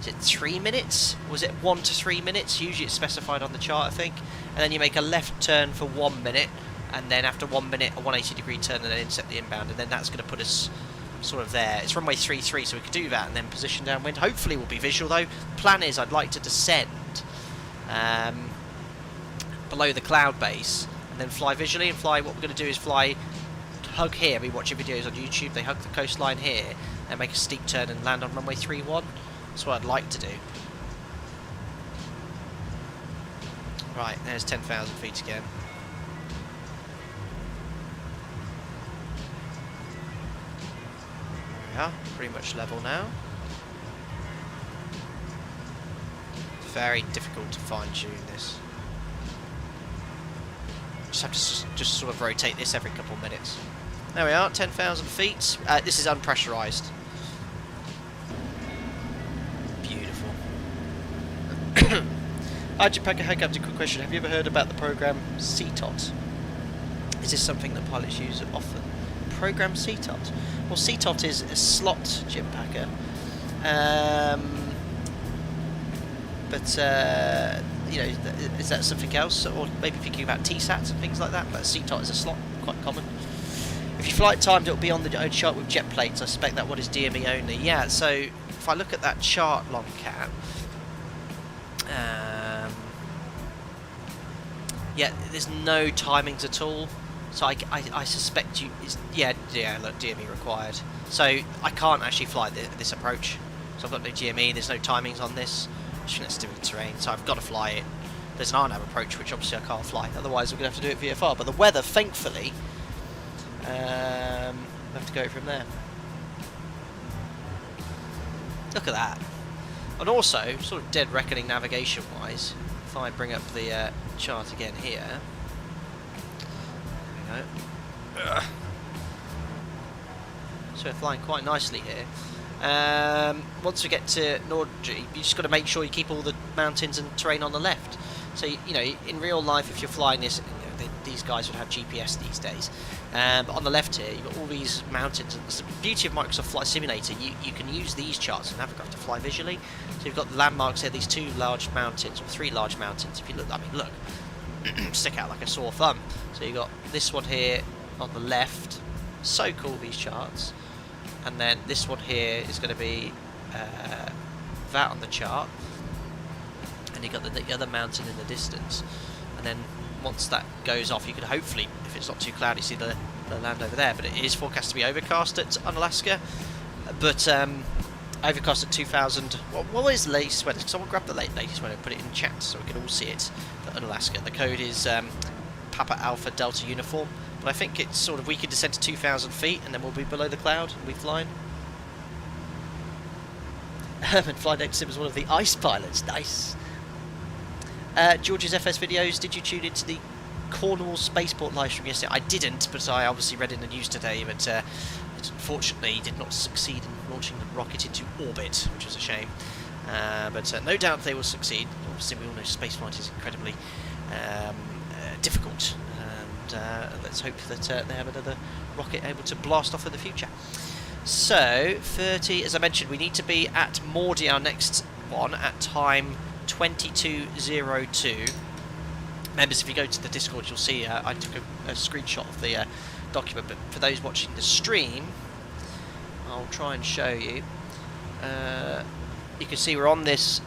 is it 3 minutes? Was it 1 to 3 minutes? Usually it's specified on the chart, I think. And then you make a left turn for 1 minute, and then after 1 minute, a 180-degree turn, and then intercept the inbound, and then that's going to put us sort of there. It's runway 33, so we could do that, and then position downwind. Hopefully we'll be visual, though. Plan is I'd like to descend below the cloud base, and then fly visually, and fly, what we're going to do is fly... hug here. I've been watching videos on YouTube. They hug the coastline here and make a steep turn and land on runway 31. That's what I'd like to do. Right, there's 10,000 feet again. There we are, pretty much level now. It's very difficult to fine tune this. Just have to just sort of rotate this every couple of minutes. There we are, 10,000 feet. This is unpressurized. Beautiful. Hi, Jetpacker Helicopter, quick question. Have you ever heard about the program CTOT? Is this something that pilots use often? Program CTOT? Well, CTOT is a slot Jetpacker. You know, is that something else? Or maybe thinking about TSATs and things like that? But CTOT is a slot, quite common. If you flight timed, it'll be on the chart with jet plates. I suspect that one is DME only. Yeah, so if I look at that chart, Longcat, yeah, there's no timings at all. So I suspect you is yeah look, DME required. So I can't actually fly this approach. So I've got no DME. There's no timings on this. I think that's to do with the terrain. So I've got to fly it. There's an RNAV approach, which obviously I can't fly. Otherwise, we're going to have to do it VFR. But the weather, thankfully. We'll have to go from there. Look at that. And also, sort of dead reckoning navigation wise, if I bring up the chart again here. There we go. So we're flying quite nicely here. Once we get to Nordry, you just got to make sure you keep all the mountains and terrain on the left. So, you know, in real life, if you're flying this, you know, these guys would have GPS these days. But on the left here, you've got all these mountains. And it's the beauty of Microsoft Flight Simulator. You can use these charts and navigate to fly visually. So you've got the landmarks here, these 2 large mountains, or 3 large mountains. If you look, I mean, look, stick out like a sore thumb. So you've got this one here on the left. So cool, these charts. And then this one here is going to be that on the chart. and you got the other mountain in the distance, and then once that goes off, you could hopefully, if it's not too cloudy, see the land over there. But it is forecast to be overcast at Unalaska, but overcast at 2,000. What is the latest weather? Someone grab the latest weather and put it in chat so we can all see it for Unalaska. The code is Papa Alpha Delta Uniform, but I think it's sort of we could descend to 2,000 feet and then we'll be below the cloud and we're flying. Herman Flight Deck Sim is one of the ice pilots. Nice. George's FS videos. Did you tune into the Cornwall Spaceport livestream yesterday? I didn't, but I obviously read in the news today that it unfortunately did not succeed in launching the rocket into orbit, which was a shame. But no doubt they will succeed. Obviously, we all know spaceflight is incredibly difficult, and let's hope that they have another rocket able to blast off in the future. So, 30, as I mentioned, we need to be at Mordi, our next one, at time 22:02. Members, if you go to the Discord, you'll see I took a screenshot of the document, but for those watching the stream, I'll try and show you. You can see we're on this,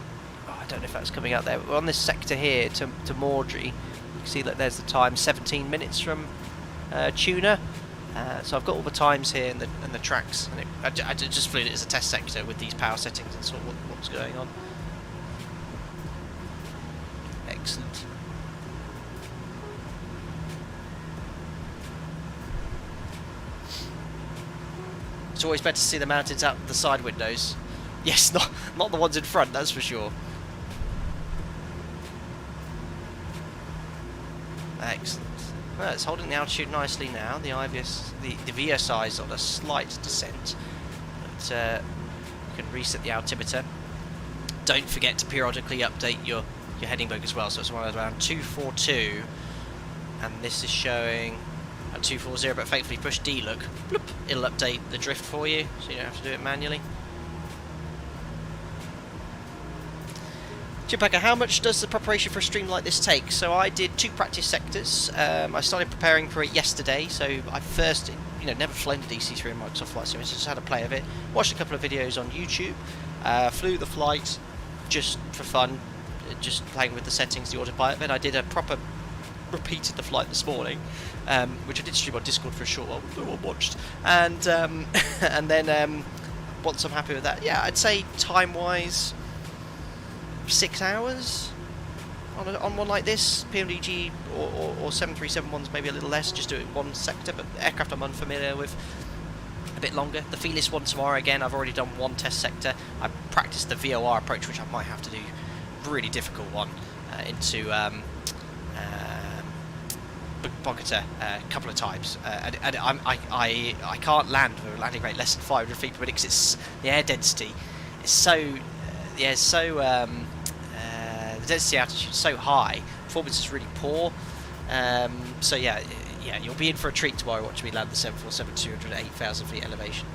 I don't know if that's coming out there, but we're on this sector here to Mordry. You can see that there's the time, 17 minutes from Tuna. So I've got all the times here and the tracks, and I just flew it as a test sector with these power settings and saw what's going on. Excellent. It's always better to see the mountains out the side windows. Yes, not the ones in front, that's for sure. Excellent. Well, it's holding the altitude nicely now. The IVS, the VSI is on a slight descent, but you can reset the altimeter. Don't forget to periodically update your heading book as well. So it's around 242, and this is showing at 240. But thankfully, push D look, bloop, it'll update the drift for you, so you don't have to do it manually. Chimpacker, how much does the preparation for a stream like this take? So I did 2 practice sectors. I started preparing for it yesterday. So I first, never flown the DC3 in Microsoft Flight Simulator, just had a play of it. Watched a couple of videos on YouTube. Flew the flight just for fun, just playing with the settings, the autopilot. Then I did a proper repeated the flight this morning, which I did stream on Discord for a short while. No one watched, and and then once I'm happy with that, yeah, I'd say time-wise, 6 hours on one like this. PMDG or 737 ones maybe a little less, just do it in one sector, but aircraft I'm unfamiliar with, a bit longer. The Felis one tomorrow, again, I've already done 1 test sector. I practiced the VOR approach, which I might have to do, really difficult one, into Bogota a couple of times, and I can't land with a landing rate less than 500 feet per minute because it's the air density is so the density altitude is so high, performance is really poor. So yeah, you'll be in for a treat tomorrow watching me land the 747-200 at 8,000 feet elevation.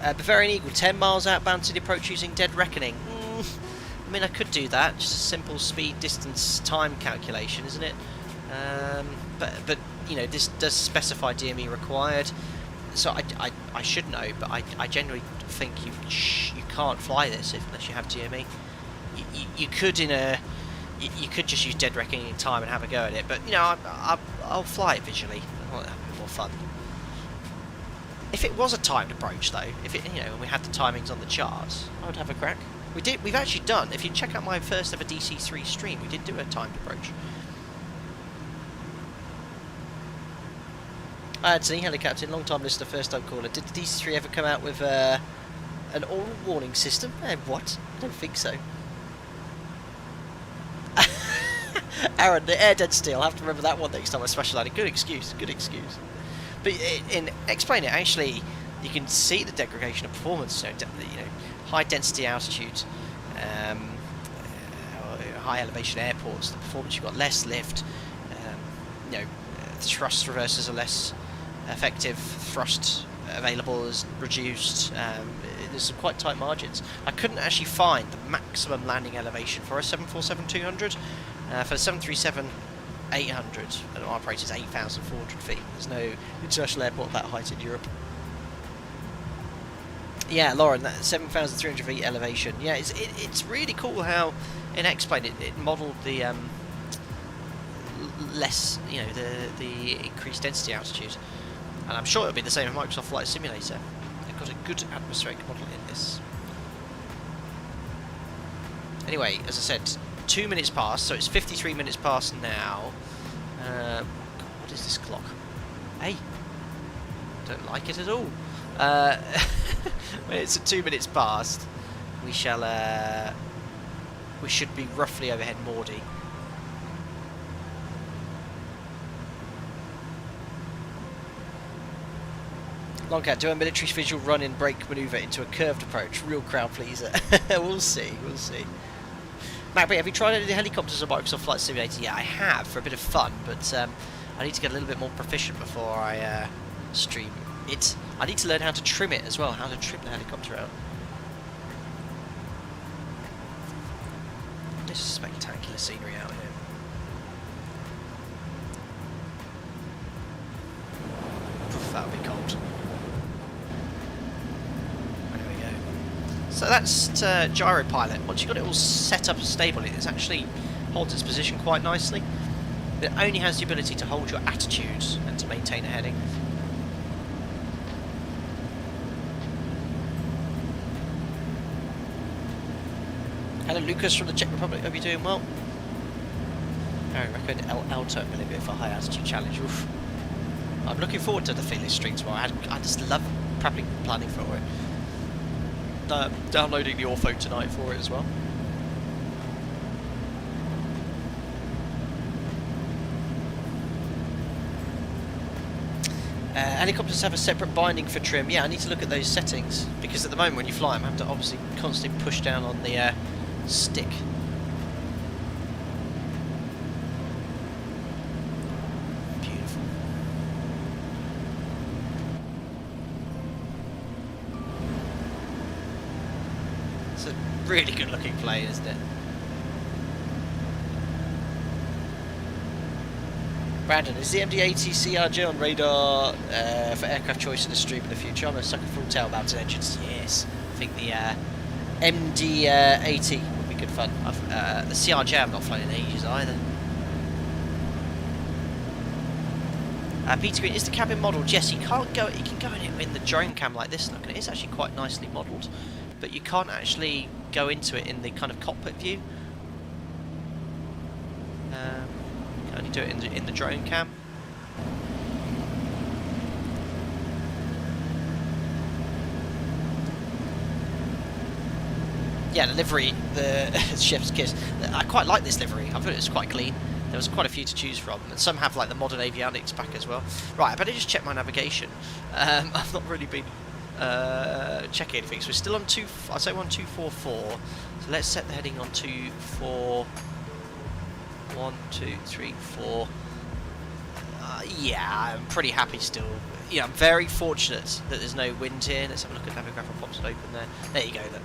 Bavarian Eagle, 10 miles outbound to the approach using Dead Reckoning. I mean, I could do that, just a simple speed, distance, time calculation, isn't it? But this does specify DME required, so I should know, but I generally think you can't fly this unless you have DME. You could you could just use Dead Reckoning in time and have a go at it, but I'll fly it visually. I want to have a bit more fun. If it was a timed approach, though, when we had the timings on the charts, I would have a crack. We've actually done, if you check out my first ever DC3 stream, we did do a timed approach. Anthony, hello Captain, long time listener, first time caller. Did the DC3 ever come out with an oral warning system? What? I don't think so. Aaron, the air density, I'll have to remember that one next time I special landing. Good excuse. But explain it, actually, you can see the degradation of performance, high density altitude, high elevation airports, the performance, you've got less lift, thrust reversers are less effective, thrust available is reduced, there's some quite tight margins. I couldn't actually find the maximum landing elevation for a 747-200, for the 737-800, and our approach is 8,400 feet. There's no international airport that height in Europe. Yeah, Lauren, that 7,300 feet elevation. Yeah, it's really cool how in X-Plane it modelled the less, you know, the increased density altitude, and I'm sure it'll be the same in Microsoft Flight Simulator. They've got a good atmospheric model in this. Anyway, as I said, 2 minutes past, so it's 53 minutes past now. God, what is this clock? Hey, don't like it at all. When it's at 2 minutes past, we shall we should be roughly overhead Maudie. Longcat, do a military visual run-in brake manoeuvre into a curved approach. Real crowd pleaser. We'll see, we'll see. Macbeth, have you tried any of the helicopters on Microsoft Flight Simulator? Yeah, I have, for a bit of fun, but I need to get a little bit more proficient before I stream it. I need to learn how to trim it as well, how to trim the helicopter out. This is spectacular scenery out here. That would be cold. There we go. So that's gyro pilot. Once you've got it all set up and stable, it actually holds its position quite nicely. It only has the ability to hold your attitude and to maintain a heading. Hello Lucas from the Czech Republic, hope you're doing well. I recommend Alto a little bit for high altitude challenge. Oof. I'm looking forward to the Fearless stream tomorrow. I just love planning for it. Downloading the Ortho tonight for it as well. Helicopters have a separate binding for trim. Yeah, I need to look at those settings, because at the moment when you fly them, I have to obviously constantly push down on the stick. Beautiful. It's a really good looking plane, isn't it? Brandon, is the MD-80 CRJ on radar for aircraft choice in the stream in the future? I'm a sucker for all tail-mounted engines. Yes, I think the MD-80 would be good fun. The CRJ I've not flown in ages either. Peter Green, is the cabin modelled? Yes, you can go in it in the drone cam like this. Look, and it is actually quite nicely modelled, but you can't actually go into it in the kind of cockpit view. You can only do it in the drone cam. Yeah, the livery, the chef's kiss. I quite like this livery. I thought it was quite clean. There was quite a few to choose from, and some have like the modern avionics back as well. Right, I better just check my navigation. I've not really been checking anything. So we're still on I'd say we're on 244. So let's set the heading on 24. 1, 2, 3, 4. Yeah, I'm pretty happy still. Yeah, I'm very fortunate that there's no wind here. Let's have a look at Navigrapher pops it open there. There you go then.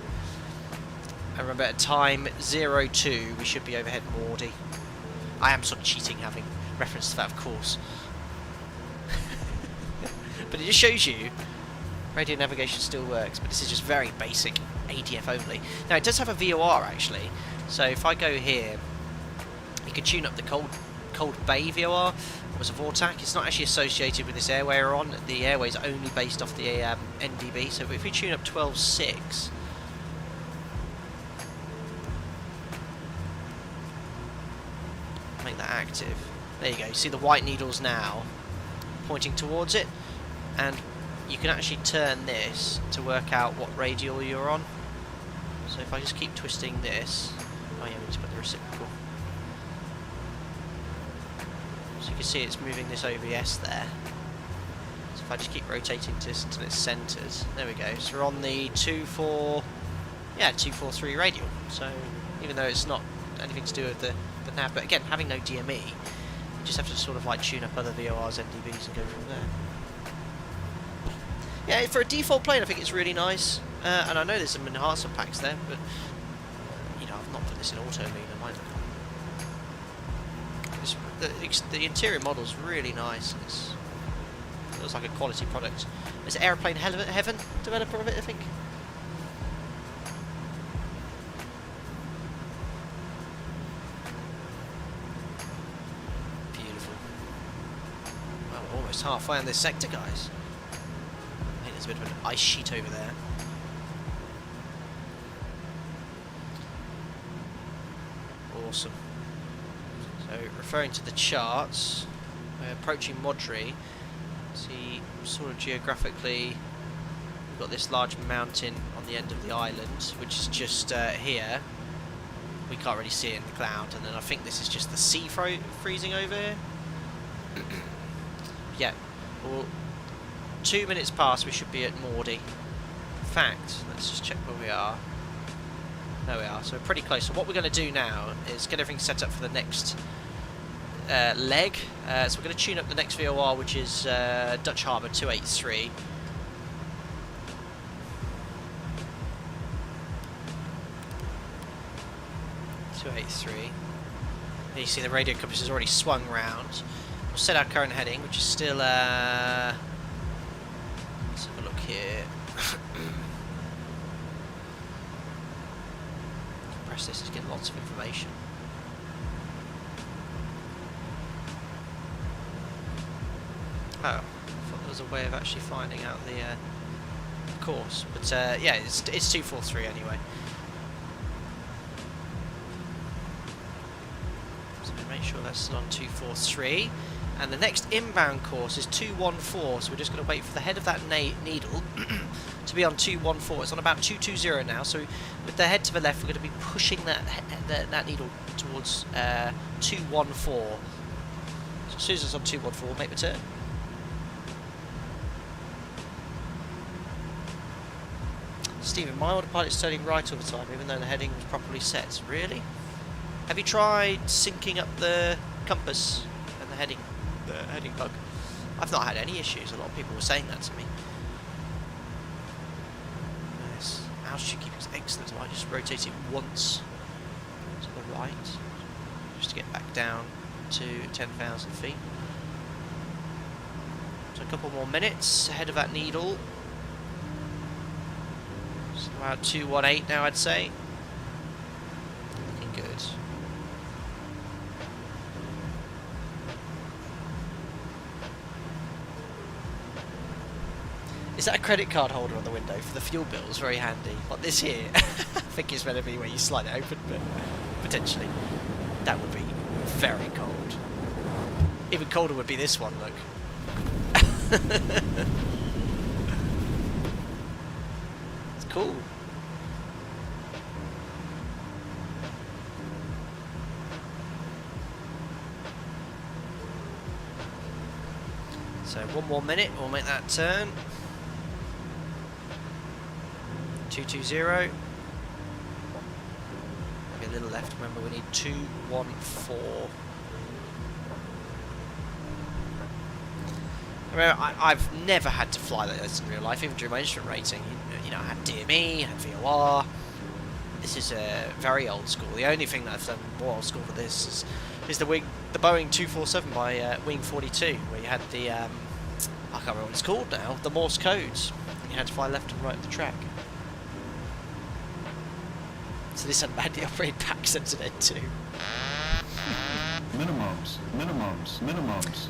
And remember at time 02 we should be overhead Maudie. I am sort of cheating having reference to that, of course. But it just shows you radio navigation still works, but this is just very basic ADF only. Now it does have a VOR actually, so if I go here, you can tune up the Cold Bay VOR. It was a Vortac. It's not actually associated with this airway we're on. The airway is only based off the NDB. So if we tune up 12.6, make that active. There you go. You see the white needles now pointing towards it, and you can actually turn this to work out what radial you're on. So if I just keep twisting this, oh yeah, we just put the reciprocal. So you can see it's moving this OBS there. So if I just keep rotating this until it's centered, there we go. So we're on the 243 radial. So even though it's not anything to do with the nav, but again, having no DME, you just have to sort of like tune up other VORs, NDBs, and go from there. Yeah, for a default plane, I think it's really nice. And I know there's some enhancer packs there, but you know, I've not put this in auto lean. The interior model is really nice. It looks like a quality product. Is it Aeroplane Heaven developer of it, I think? almost halfway on this sector, guys. I think there's a bit of an ice sheet over there. Awesome. So, referring to the charts, we're approaching Modri. See, sort of geographically, we've got this large mountain on the end of the island, which is just here. We can't really see it in the cloud, and then I think this is just the sea freezing over here. Yeah, well, 2 minutes past, we should be at Mordy. In fact, let's just check where we are. There we are, so we're pretty close. So what we're going to do now is get everything set up for the next leg. So we're going to tune up the next VOR, which is Dutch Harbour 283. And you see the radio compass has already swung round. We'll set our current heading, which is still let's have a look here. Press this to get lots of information. Oh, I thought there was a way of actually finding out the course, but yeah, it's 243 anyway. Make sure that's on 243, and the next inbound course is 214, so we're just going to wait for the head of that needle to be on 214. It's on about 220 now, so with the head to the left we're going to be pushing that needle towards 214. So as soon as it's on 214, we'll make the turn. Stephen, my autopilot's turning right all the time, even though the heading was properly set. Really? Have you tried syncing up the compass and the heading bug? I've not had any issues. A lot of people were saying that to me. Nice. Altitude keeping is excellent. I might just rotate it once to the right, just to get back down to 10,000 feet. So a couple more minutes ahead of that needle. So about 218 now, I'd say. Looking good. Is that a credit card holder on the window for the fuel bills? Very handy. Like this here. I think it's meant to be where you slide it open, but potentially. That would be very cold. Even colder would be this one, look. It's cool. So 1 more minute, we'll make that turn. 220. Maybe a little left. Remember, we need 214. Remember, I've never had to fly like this in real life, even during my instrument rating. You know, I had DME, I had VOR. This is very old school. The only thing that I've done more old school for this is the Boeing 247 by Wing 42, where you had the I can't remember what it's called now, the Morse codes. You had to fly left and right of the track. So this had badly operated back censored end too. Minimums.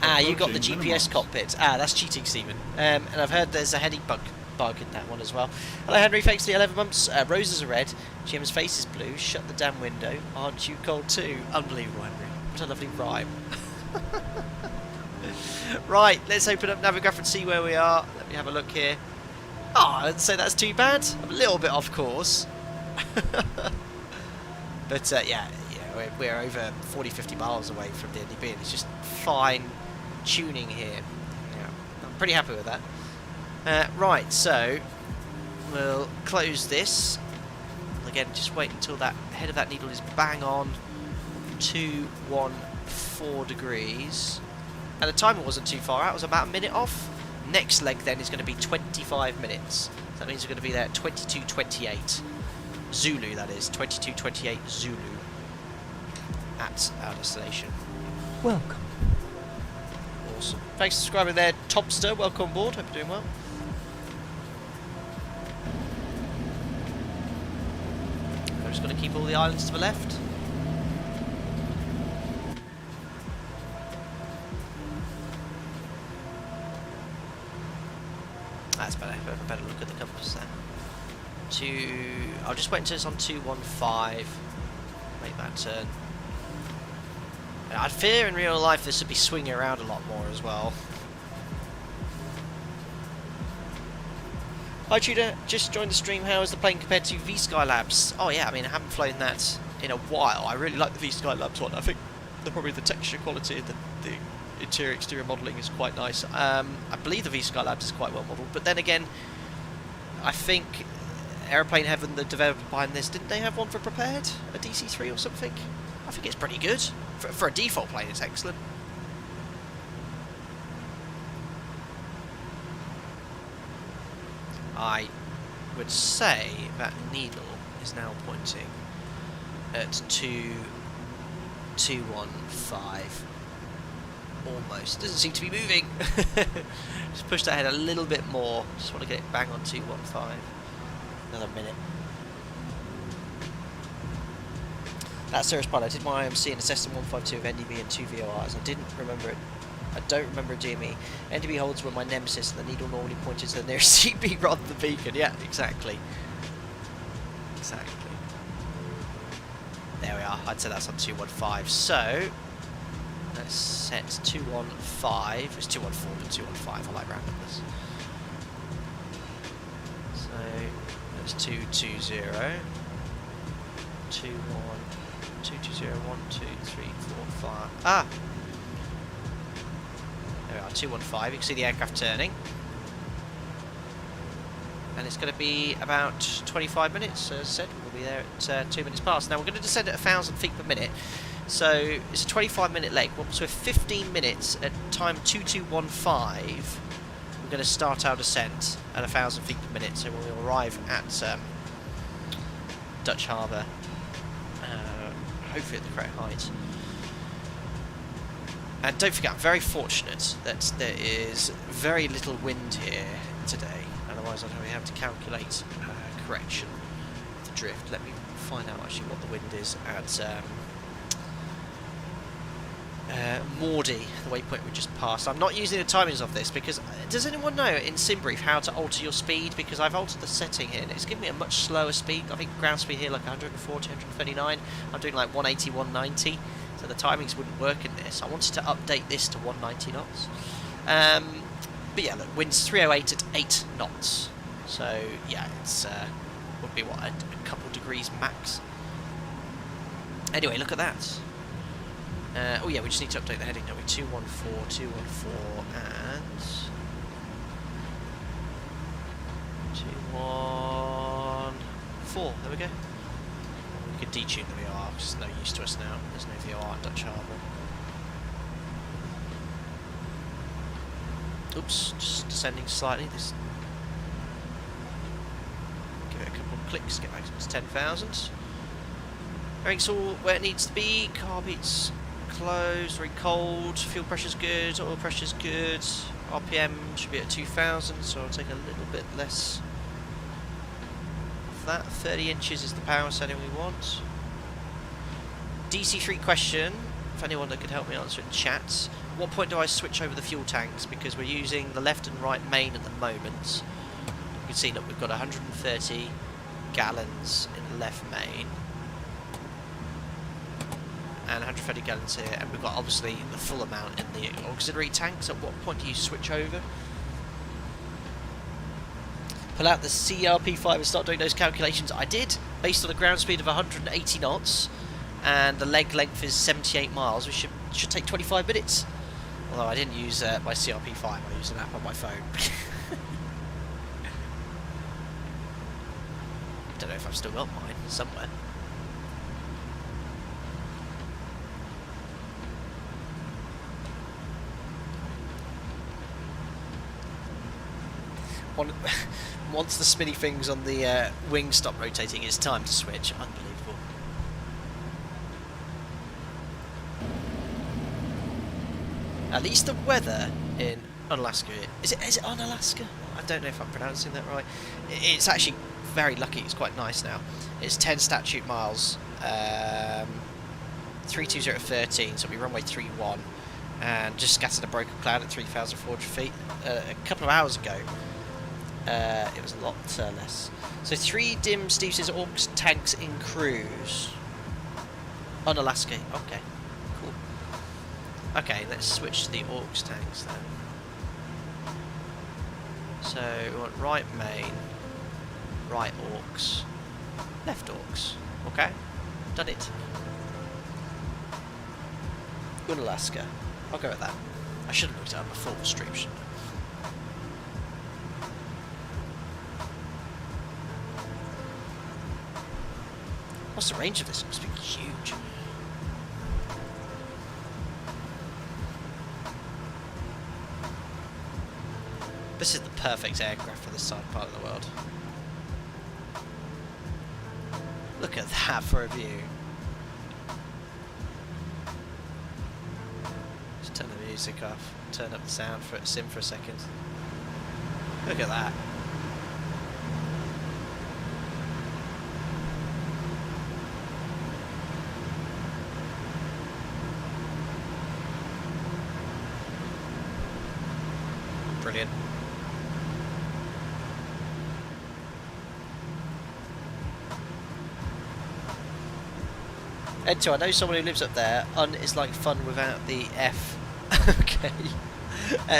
Ah, you got the GPS minimums. cockpit. Ah, that's cheating, Stephen. And I've heard there's a heading bug in that one as well. Hello, Henry. Thanks for the 11 months. Roses are red. Jim's face is blue. Shut the damn window. Aren't you cold too? Unbelievable, Henry. What a lovely rhyme. Right, let's open up Navigaph and see where we are. Let me have a look here. Oh, I'd say that's too bad. I'm a little bit off course. But yeah, we're over 40-50 miles away from the NDB, and it's just fine tuning here. Yeah, I'm pretty happy with that. Right, so we'll close this. Again, just wait until that head of that needle is bang on 214 degrees. At the time, it wasn't too far out. It was about a minute off. Next leg then is going to be 25 minutes. So that means we're going to be there at 22:28 Zulu. That is 22:28 Zulu at our destination. Welcome. Awesome. Thanks for subscribing there, Topster. Welcome on board. Hope you're doing well. I'm just going to keep all the islands to the left. That's better. Have a better look at the compass there. I'll just wait until it's on 215. Make that turn. I'd fear in real life this would be swinging around a lot more as well. Hi Tudor, just joined the stream. How is the plane compared to V-Skylab's? Oh yeah, I mean I haven't flown that in a while. I really like the V-Skylab's one. I think probably the texture quality and the interior exterior modelling is quite nice. I believe the V-Skylab's is quite well modelled, but then again, I think Aeroplane Heaven, the developer behind this, didn't they have one for prepared? A DC3 or something? I think it's pretty good. For a default plane, it's excellent. I would say that needle is now pointing at 215. Almost. Doesn't seem to be moving. Just push that head a little bit more. Just want to get it bang on 215. Another minute. That's serious pilot. I did my IMC and assessed in 152 of NDB and 2 VORs. I didn't remember it. I don't remember a GME. NDB holds were my nemesis, and the needle normally pointed to the nearest CB rather than the beacon. Yeah, exactly. Exactly. There we are. I'd say that's on 215. So let's set 215. It's 214 but 215. I like round numbers. So that's 220. 21. 220. 1, 2, 3, 4, 5. Ah! There we are, 215. You can see the aircraft turning. And it's going to be about 25 minutes, as I said. We'll be there at 2 minutes past. Now we're going to descend at 1,000 feet per minute. So it's a 25-minute leg. So we're 15 minutes at time 2215. We're going to start our descent at 1,000 feet per minute. So we'll arrive at Dutch Harbour. Hopefully at the correct height. And don't forget, I'm very fortunate that there is very little wind here today. Otherwise I'd probably have to calculate correction of the drift. Let me find out actually what the wind is at Mordy, the waypoint we just passed. I'm not using the timings of this because does anyone know in SimBrief how to alter your speed? Because I've altered the setting here and it's giving me a much slower speed. I think ground speed here like 140, 139. I'm doing like 180, 190. So the timings wouldn't work in this. I wanted to update this to 190 knots. But yeah, look, wind's 308 at 8 knots. So yeah, it's would be what, a couple degrees max. Anyway, look at that. Oh yeah, we just need to update the heading, don't we? 214, 214, and 214. There we go. We could detune the VOR because it's no use to us now. There's no VOR at Dutch Harbour. Oops, just descending slightly. This. Give it a couple of clicks, get back to 10,000. Everything's all where it needs to be. Car beats closed, very cold, fuel pressure's good, oil pressure's good, RPM should be at 2,000, so I'll take a little bit less of that. 30 inches is the power setting we want. DC3 question, if anyone that could help me answer in chat, what point do I switch over the fuel tanks, because we're using the left and right main at the moment. You can see, look, we've got 130 gallons in the left main. And 130 gallons here, and we've got obviously the full amount in the auxiliary tanks. At what point do you switch over? Pull out the CRP5 and start doing those calculations. I did, based on a ground speed of 180 knots, and the leg length is 78 miles. We should take 25 minutes. Although I didn't use my CRP5, I used an app on my phone. Don't know if I've still got mine somewhere. Once the spinny things on the wing stop rotating, it's time to switch. Unbelievable. At least the weather in Unalaska, is it Unalaska? I don't know if I'm pronouncing that right. It's actually very lucky. It's quite nice now. It's 10 statute miles, 32013, so we runway 31, and just scattered a broken cloud at 3,400 feet. A couple of hours ago, It was a lot less. So 3 dim Steve says Orcs tanks in cruise. Unalaska. Okay, cool. Okay, let's switch to the Orcs tanks then. So we want right main, right Orcs, left Orcs. Okay, done it. Unalaska. I'll go with that. I should have looked at it before the stream, shouldn't I? What's the range of this? It must be huge. This is the perfect aircraft for this side part of the world. Look at that for a view. Just turn the music off, turn up the sound for it, sim for a second. Look at that. Brilliant. Ento, I know someone who lives up there. Un is like fun without the F. Okay.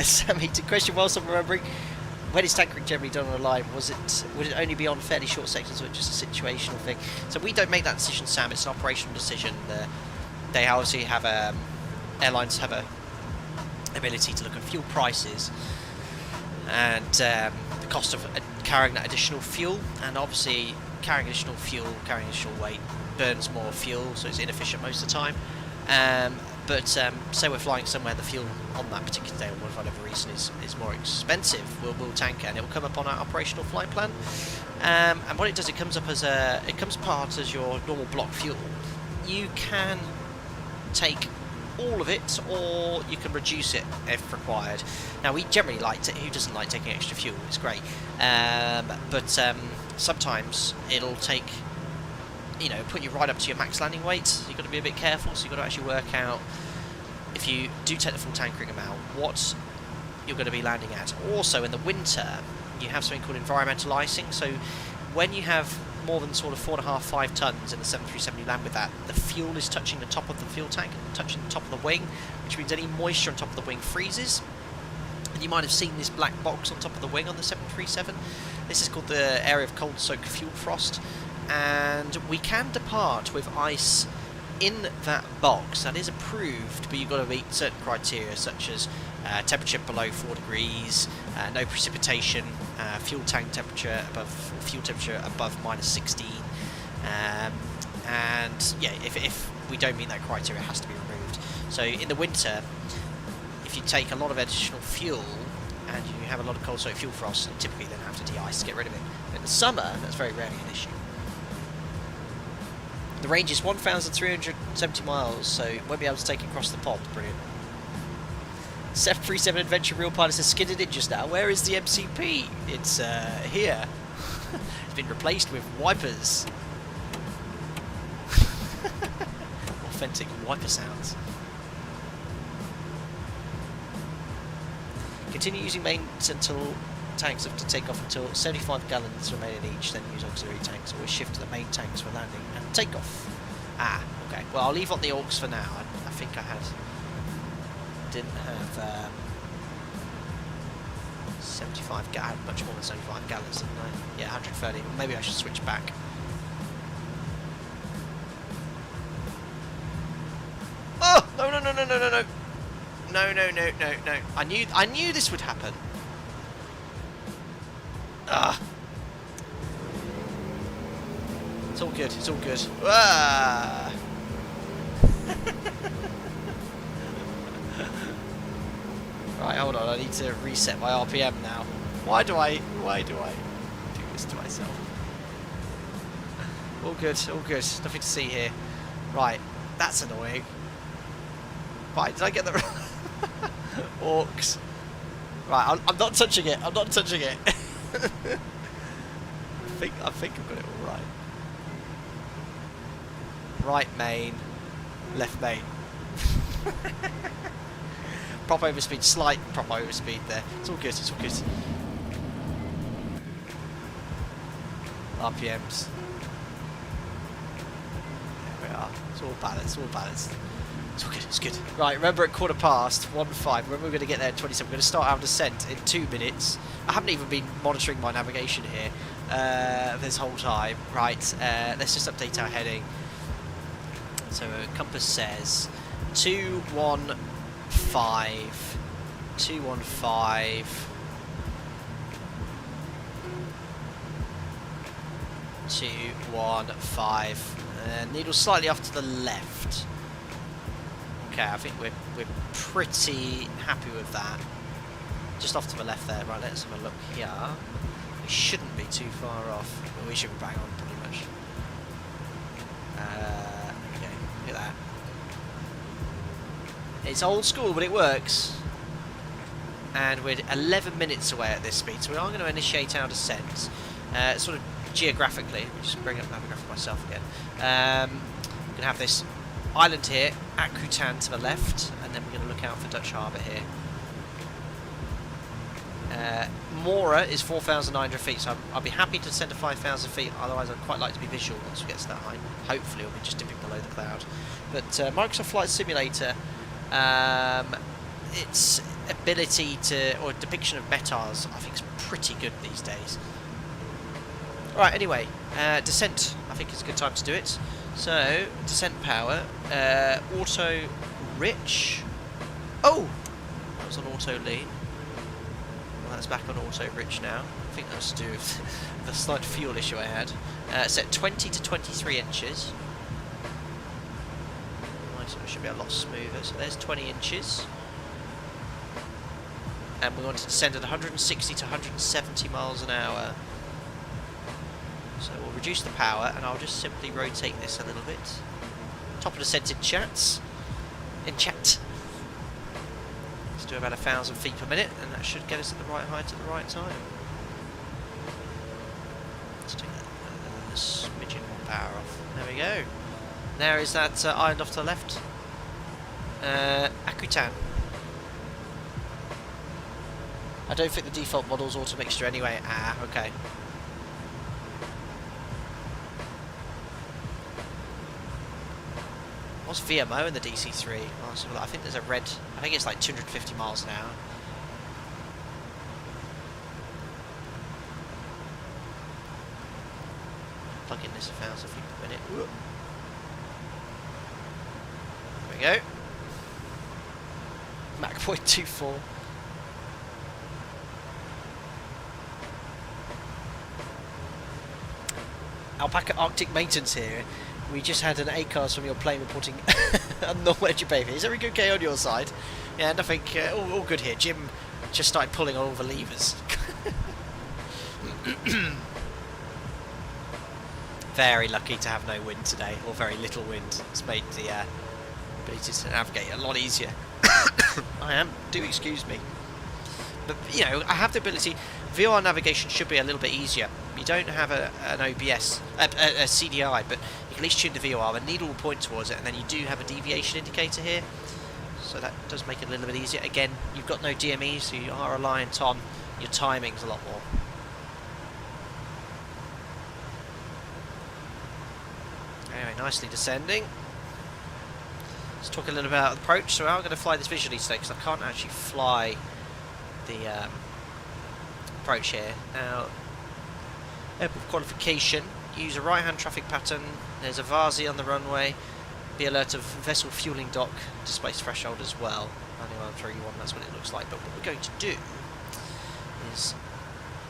Sammy, to question whilst I'm remembering, when is tankering generally done on a line? Would it only be on fairly short sections, or just a situational thing? So we don't make that decision, Sam. It's an operational decision. They obviously have airlines have a ability to look at fuel prices and the cost of carrying that additional fuel, and obviously carrying additional fuel, carrying additional weight burns more fuel, so it's inefficient most of the time. But say we're flying somewhere, the fuel on that particular day, or for whatever reason, is more expensive, we'll tank it, and it will come up on our operational flight plan. And what it does, it comes part as your normal block fuel. You can take all of it, or you can reduce it if required. Now, we generally like to, who doesn't like taking extra fuel? It's great. But sometimes it'll take, put you right up to your max landing weight. So you've got to be a bit careful. So you've got to actually work out, if you do take the full tankering amount, what you're going to be landing at. Also, in the winter, you have something called environmental icing. So when you have more than sort of 4.5–5 tons in the 737, you land with that, the fuel is touching the top of the fuel tank, touching the top of the wing, which means any moisture on top of the wing freezes. And you might have seen this black box on top of the wing on the 737. This is called the area of cold soak fuel frost, and we can depart with ice in that box. That is approved, but you've got to meet certain criteria, such as temperature below 4 degrees, no precipitation, fuel temperature above -16, and yeah, if we don't meet that criteria, it has to be removed. So in the winter, if you take a lot of additional fuel and you have a lot of cold soak fuel frost, you typically then have to de-ice to get rid of it. In the summer, that's very rarely an issue. The range is 1,370 miles, so you won't be able to take it across the pod. Brilliant. 737 Adventure Real Pilot says skidded in just now. Where is the MCP? It's here. It's been replaced with wipers. Authentic wiper sounds. Continue using mains until tanks have to take off until 75 gallons remain in each, then use auxiliary tanks. Always shift to the main tanks for landing and takeoff. Ah, okay. Well, I'll leave on the aux for now. I think I didn't have 75 gallons, much more than 75 gallons, didn't I? Yeah, 130. Maybe I should switch back. Oh! No, no, no, no, no, no, no. No, no, no, no, no. I knew this would happen. Ah. It's all good, it's all good. Ah. Right, hold on, I need to reset my RPM now. Why do I do this to myself? All good, nothing to see here. Right, that's annoying. Right, did I get the orcs? Right, I'm not touching it, I'm not touching it. I think I've got it all right. Right main, left main. Prop overspeed, slight prop overspeed there. It's all good, it's all good. RPMs. There we are. It's all balanced, all balanced. It's all good, it's good. Right, remember at 1:15, remember we're going to get there at 27. We're going to start our descent in 2 minutes. I haven't even been monitoring my navigation here this whole time. Right, let's just update our heading. So compass says 215. 215. Needle slightly off to the left. Okay, I think we're pretty happy with that. Just off to the left there. Right, let's have a look here. We shouldn't be too far off, but we should be bang on pretty much. Okay, look at that. It's old school, but it works. And we're 11 minutes away at this speed, so we are going to initiate our descent. Sort of geographically. Let me just bring up Navigraph myself again. We're going to have this island here, Akutan to the left, and then we're going to look out for Dutch Harbour here. Mora is 4,900 feet, so I'll be happy to descend to 5,000 feet, otherwise I'd quite like to be visual once we get to that height. Hopefully we'll be just dipping below the cloud. But Microsoft Flight Simulator, its ability to, or depiction of METARs, I think is pretty good these days. Right, anyway, descent, I think is a good time to do it. So, descent power, auto rich. Oh! That was on auto lean. Well, that's back on auto rich now. I think that was to do with the slight fuel issue I had. Set 20 to 23 inches. Nice, it should be a lot smoother. So there's 20 inches. And we want to descend at 160 to 170 miles an hour. So we'll reduce the power, and I'll just simply rotate this a little bit. Top of descent in chats. Let's do about 1,000 feet per minute, and that should get us at the right height at the right time. Let's do that. A smidgen more power off. There we go. There is that island off to the left. Akutan. I don't think the default model's auto mixture anyway. Ah, okay. What's VMO in the DC3? Oh, so I think there's a red. I think it's like 250 miles an hour. Plug in this 1,000 feet per minute. Whoop. There we go. Mach 0.24. Alpaca Arctic Maintenance here. We just had an ACARS from your plane reporting a normal edge of baby. Is everything okay on your side? Yeah, nothing. All good here. Jim just started pulling on all the levers. Very lucky to have no wind today, or very little wind. It's made the ability to navigate a lot easier. I am. Do excuse me. But, you know, I have the ability. VR navigation should be a little bit easier. You don't have an OBS, a CDI, but you can at least tune the VOR. The needle will point towards it, and then you do have a deviation indicator here. So that does make it a little bit easier. Again, you've got no DME, so you are reliant on your timings a lot more. Anyway, nicely descending. Let's talk a little about approach. So I'm going to fly this visually today because I can't actually fly the approach here. Now, airport qualification. Use a right-hand traffic pattern. There's a VASI on the runway. Be alert of vessel fueling dock. Displace threshold as well. Manual 131. That's what it looks like. But what we're going to do is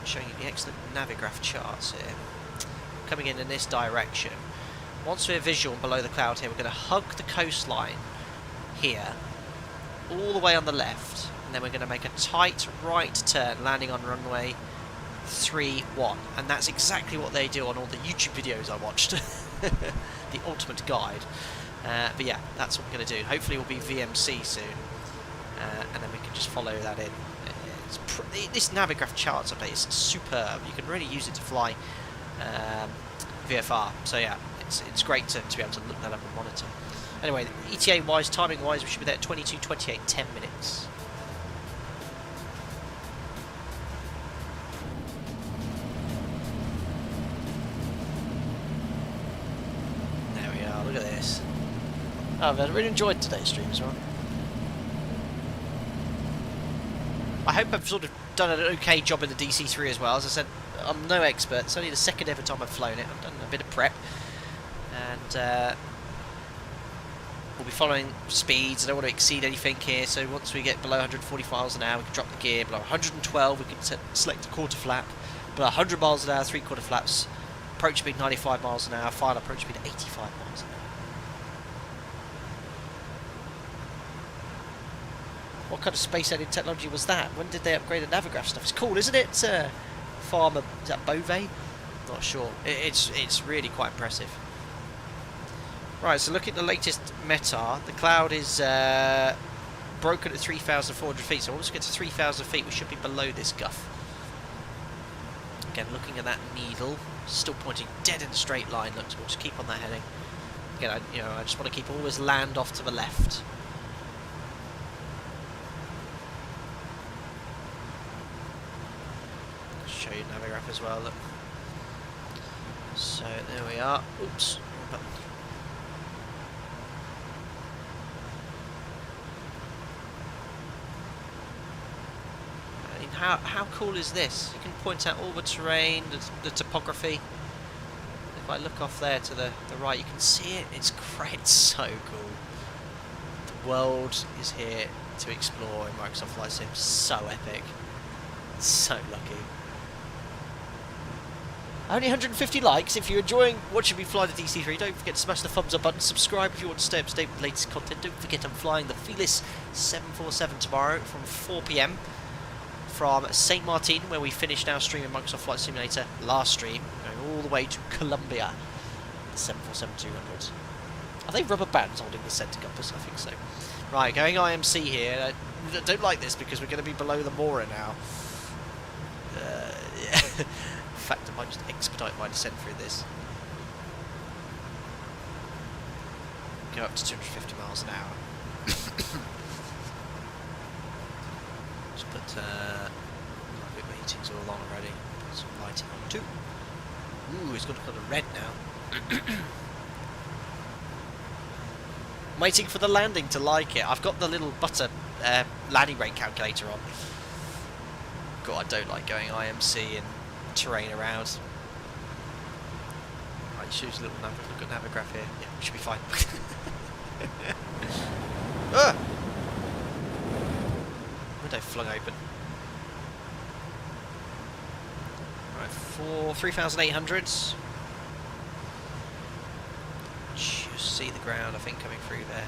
showing you the excellent Navigraph charts here. Coming in this direction. Once we're visual below the cloud here, we're going to hug the coastline here, all the way on the left, and then we're going to make a tight right turn, landing on runway 31, and that's exactly what they do on all the YouTube videos I watched. The ultimate guide. But yeah, that's what we're going to do. Hopefully we'll be VMC soon, and then we can just follow that in. This Navigraph charts update is superb. You can really use it to fly VFR. So yeah, it's great to be able to look that up and monitor. Anyway, ETA wise, timing wise, we should be there at 22:28, 10 minutes. I've really enjoyed today's stream as well. I hope I've sort of done an okay job in the DC3 as well. As I said, I'm no expert. It's only the second ever time I've flown it. I've done a bit of prep. And we'll be following speeds. I don't want to exceed anything here. So once we get below 140 miles an hour, we can drop the gear. Below 112, we can select a quarter flap. Below 100 miles an hour, 3/4 flaps. Approach speed 95 miles an hour. Final approach speed 85 miles an hour. What kind of space alien technology was that? When did they upgrade the Navigraph stuff? It's cool, isn't it? Farmer, is that Beauvais? Not sure. It's really quite impressive. Right, so look at the latest METAR. The cloud is broken at 3,400 feet. So once we get to 3,000 feet, we should be below this guff. Again, looking at that needle, still pointing dead in a straight line. Look, so we'll just keep on that heading. Again, I just want to keep always land off to the left. Show you Navigraph as well. Look. So there we are. Oops. Button. I mean, how cool is this? You can point out all the terrain, the topography. If I look off there to the right, you can see it. It's great. It's so cool. The world is here to explore in Microsoft Flight Sim. So epic. So lucky. Only 150 likes. If you're enjoying watching me fly the DC3, don't forget to smash the thumbs up button. Subscribe if you want to stay up to date with the latest content. Don't forget I'm flying the Felis 747 tomorrow from 4 PM from St. Martin, where we finished our stream in Microsoft Flight Simulator last stream, going all the way to Colombia. The 747-200. Are they rubber bands holding the centre compass? I think so. Right, going IMC here. I don't like this because we're going to be below the Mora now. Yeah. In fact, I might just expedite my descent through this. Go up to 250 miles an hour. Just put meetings all on already. Put some lighting on too. Ooh, it's got a colour red now. I'm waiting for the landing to like it. I've got the little butter landing rate calculator on. God, I don't like going IMC and terrain around. Right, choose a little look at Navigraph here. Yeah, we should be fine. Ah! Window flung open. Right, for 3,800. Just see the ground, I think, coming through there.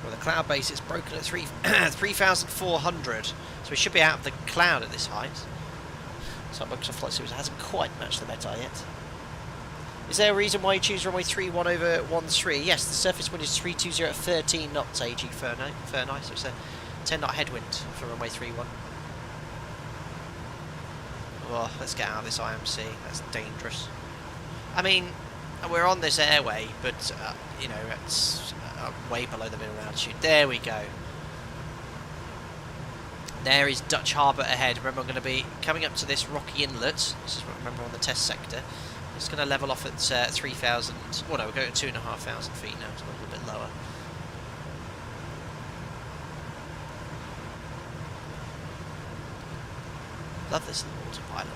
Well, the cloud base is broken at 3,400, so we should be out of the cloud at this height. So Microsoft Flight Simulator hasn't quite matched the METAR yet. Is there a reason why you choose runway 31 over 13? Yes, the surface wind is 320 at 13 knots AG Fahrenheit, so it's a 10 knot headwind for runway 31. Oh, let's get out of this IMC, that's dangerous. I mean, we're on this airway, but you know, it's way below the minimum altitude. There we go. There is Dutch Harbour ahead. Remember, I'm going to be coming up to this rocky inlet. This is what I remember on the test sector. It's going to level off at 3,000. Well, no, we're going at 2,500 feet now. It's a little bit lower. Love this little autopilot.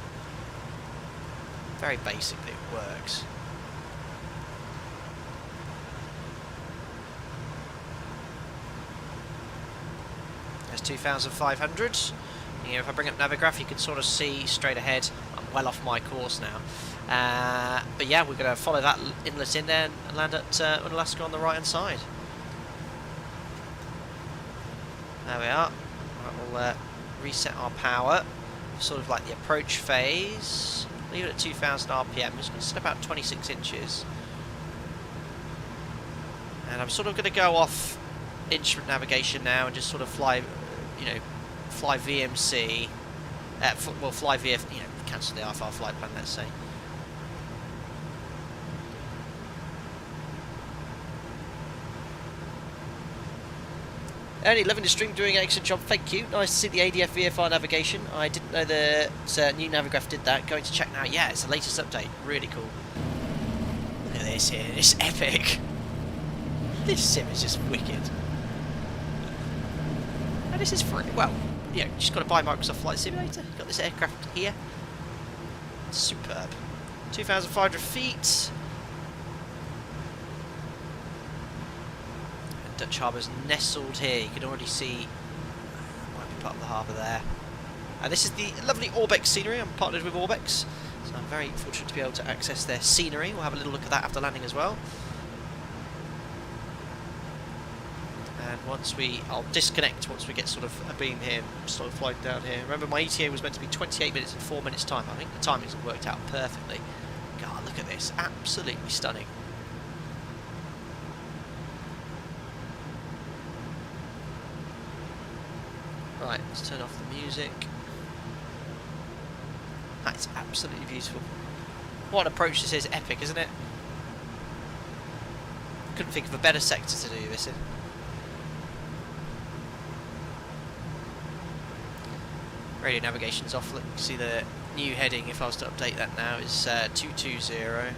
Very basically, it works. There's 2,500. If I bring up Navigraph, you can sort of see straight ahead. I'm well off my course now. But yeah, we're going to follow that inlet in there and land at Unalaska on the right hand side. There we are. Right, we'll reset our power. Sort of like the approach phase. Leave it at 2,000 RPM. It's going to set about 26 inches. And I'm sort of going to go off instrument navigation now and just sort of fly, you know, fly VMC. Well, fly VF, you know, cancel the IFR flight plan, let's say. Only loving the stream, doing an excellent job, thank you. Nice to see the ADF VFR navigation. I didn't know the new Navigraph did that. Going to check now. Yeah, it's the latest update. Really cool. Look at this here. It's epic. This sim is just wicked. And this is free. Well, you know, just got to buy Microsoft Flight Simulator. Got this aircraft here. Superb. 2,500 feet. And Dutch Harbour's nestled here. You can already see might be part of the harbour there. And this is the lovely Orbex scenery. I'm partnered with Orbex, so I'm very fortunate to be able to access their scenery. We'll have a little look at that after landing as well. And I'll disconnect once we get sort of a beam here, sort of flying down here. Remember, my ETA was meant to be 28 minutes and 4 minutes time. I think the timings have worked out perfectly. God, look at this. Absolutely stunning. Right, let's turn off the music. That's absolutely beautiful. What an approach this is. Epic, isn't it? Couldn't think of a better sector to do this in. Radio navigation's off. Look, you can see the new heading, if I was to update that now, is 220.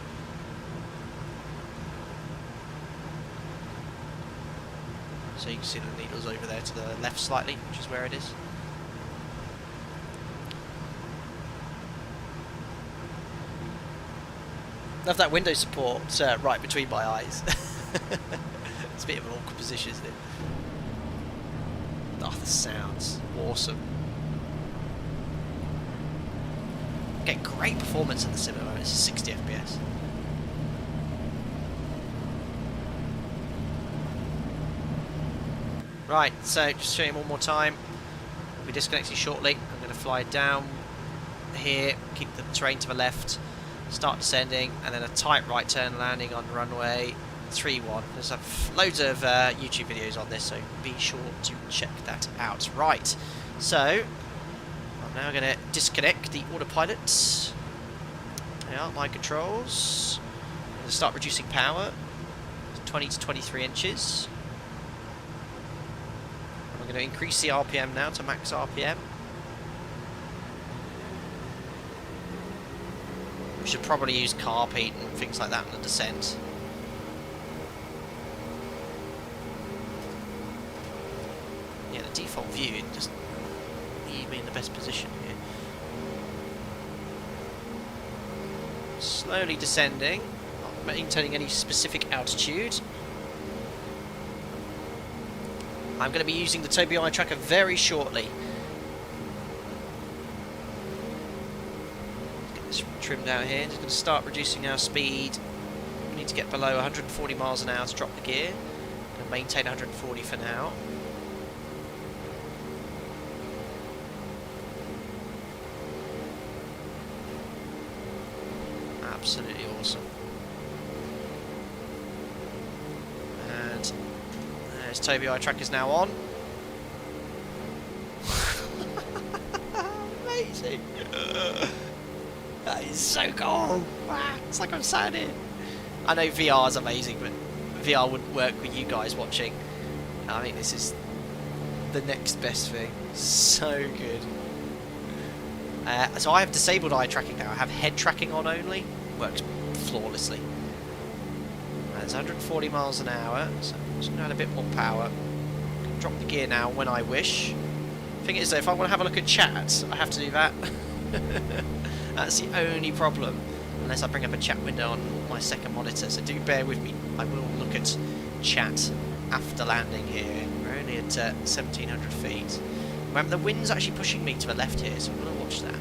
So you can see the needle's over there to the left slightly, which is where it is. Love that window support right between my eyes. It's a bit of an awkward position, isn't it? Oh, the sounds awesome. Get great performance in the sim at the moment. It's 60 FPS. Right, so just showing you one more time. We'll be disconnecting shortly. I'm going to fly down here, keep the terrain to the left, start descending, and then a tight right turn landing on runway 31. There's loads of YouTube videos on this, so be sure to check that out. Right, so I'm now going to disconnect the autopilot. There are my controls. I'm going to start reducing power to 20 to 23 inches. I'm going to increase the RPM now to max RPM. We should probably use carb heat and things like that in the descent. Yeah, the default view just leave me in the best position here. Slowly descending, not maintaining any specific altitude. I'm going to be using the Tobii Eye Tracker very shortly. Get this trimmed out here. Just going to start reducing our speed. We need to get below 140 miles an hour to drop the gear. Going to maintain 140 for now. Absolutely awesome. And there's Tobii Eye Tracker's now on. Amazing. That is so cool. Wow, it's like I'm sat in. I know VR is amazing, but VR wouldn't work with you guys watching. I think this is the next best thing. So good. So I have disabled eye tracking now. I have head tracking on only. Works flawlessly. There's 140 miles an hour, so I'm just going to add a bit more power. Drop the gear now when I wish. Thing is, though, if I want to have a look at chat, I have to do that. That's the only problem, unless I bring up a chat window on my second monitor. So do bear with me. I will look at chat after landing here. We're only at 1,700 feet. Remember, the wind's actually pushing me to the left here, so I'm going to watch that.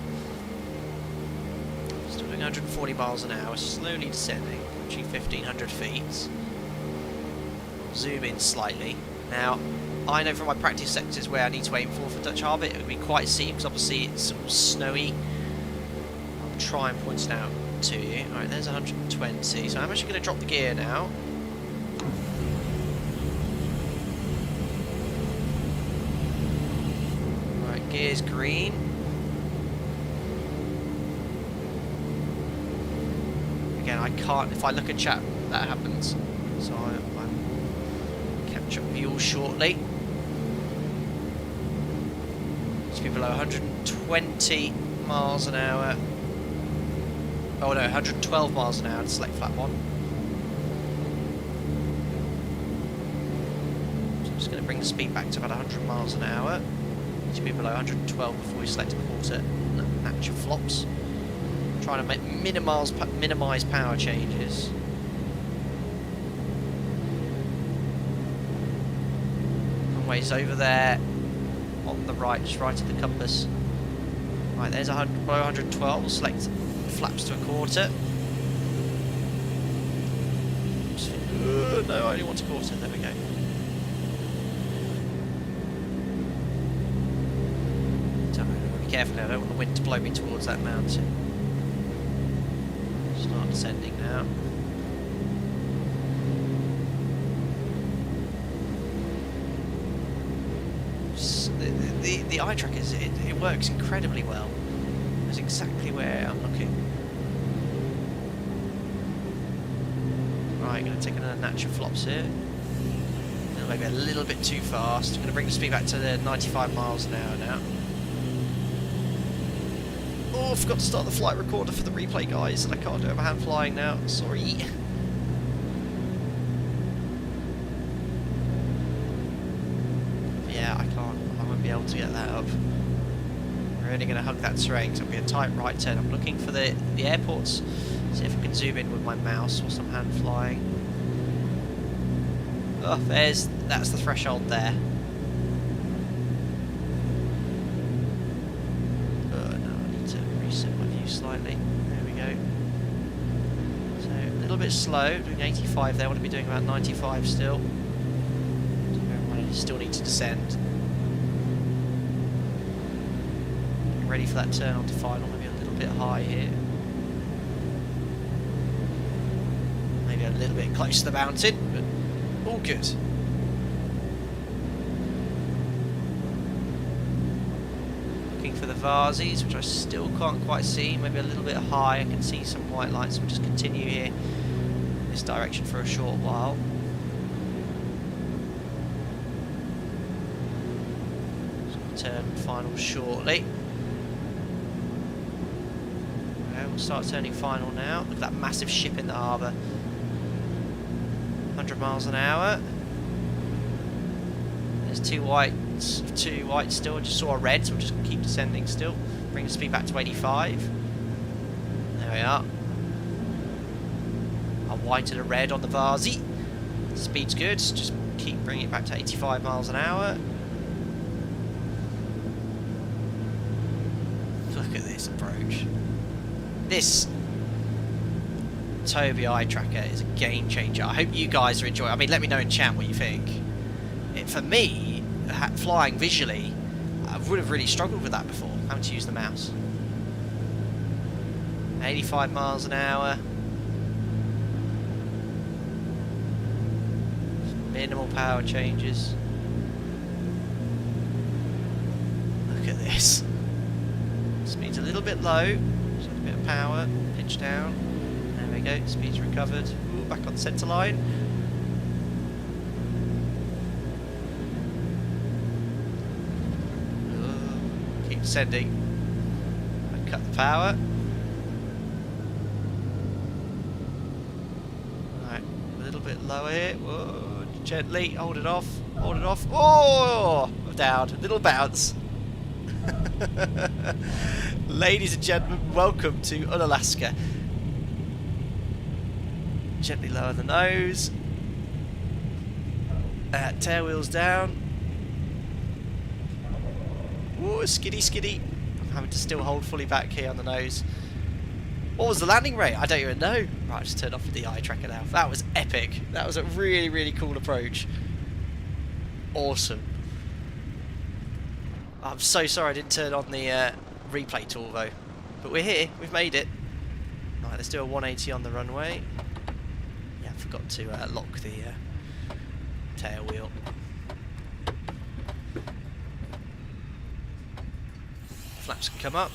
140 miles an hour, slowly descending, reaching 1,500 feet. Zoom in slightly. Now, I know from my practice sectors where I need to aim for Dutch Harbour. It would be quite steep because obviously it's sort of snowy. I'll try and point it out to you. Alright, there's 120. So I'm actually going to drop the gear now. Right, gear's green. Again, I can't, if I look at chat, that happens. So I'll catch up with you all shortly. Should be below 120 miles an hour. Oh no, 112 miles an hour to select flat one. bring the speed back to about 100 miles an hour. Need to be below 112 before we select a quarter. Natural flops. Trying to minimise power changes. Runway's over there on the right, just right of the compass. Right, there's below 112. We'll select flaps to a quarter. No, I only want a quarter. There we go. Be careful, I don't want the wind to blow me towards that mountain. Start descending now. The eye tracker it works incredibly well. It's exactly where I'm looking. Right, going to take another natural flops here. Maybe a little bit too fast. I'm going to bring the speed back to the 95 miles an hour now. Oh, I forgot to start the flight recorder for the replay, guys, and I can't do it by hand flying now. Sorry. Yeah, I can't. I won't be able to get that up. We're only going to hug that terrain, so it'll be a tight right turn. I'm looking for the airports. See if I can zoom in with my mouse whilst I'm hand flying. Oh, that's the threshold there. No, I need to reset my view slightly. There we go. So a little bit slow, doing 85 there. I want to be doing about 95 still. I still need to descend. Getting ready for that turn onto final. Maybe a little bit high here. Maybe a little bit close to the mountain, but all good. Looking for the Varsies, which I still can't quite see. Maybe a little bit high. I can see some white lights. We'll just continue here in this direction for a short while. Turn final shortly. Okay, we'll start turning final now. Look at that massive ship in the harbour. 100 miles an hour. There's two whites still. I just saw a red, so we'll just keep descending still. Bring the speed back to 85. There we are. A white and a red on the Varsi. Speed's good. Just keep bringing it back to 85 miles an hour. Look at this approach. This Toby eye tracker is a game changer. I hope you guys are enjoying it. I mean, let me know in chat what you think. For me, flying visually, I would have really struggled with that before, having to use the mouse. 85 miles an hour. Minimal power changes. Look at this. Speed's a little bit low, just a bit of power, pitch down. There we go, speed's recovered. Ooh, back on the centre line. Ooh, keep descending. And cut the power. Right, a little bit lower here. Whoa, gently, hold it off, hold it off. Oh, down, a little bounce. Ladies and gentlemen, welcome to Unalaska. Gently lower the nose. Tail wheels down. Ooh, skiddy skiddy. I'm having to still hold fully back here on the nose. What was the landing rate? I don't even know. Right, I just turned off the eye tracker now. That was epic. That was a really, really cool approach. Awesome. I'm so sorry I didn't turn on the replay tool though. But we're here. We've made it. Right, let's do a 180 on the runway. Yeah, I forgot to lock the tail wheel. Flaps can come up.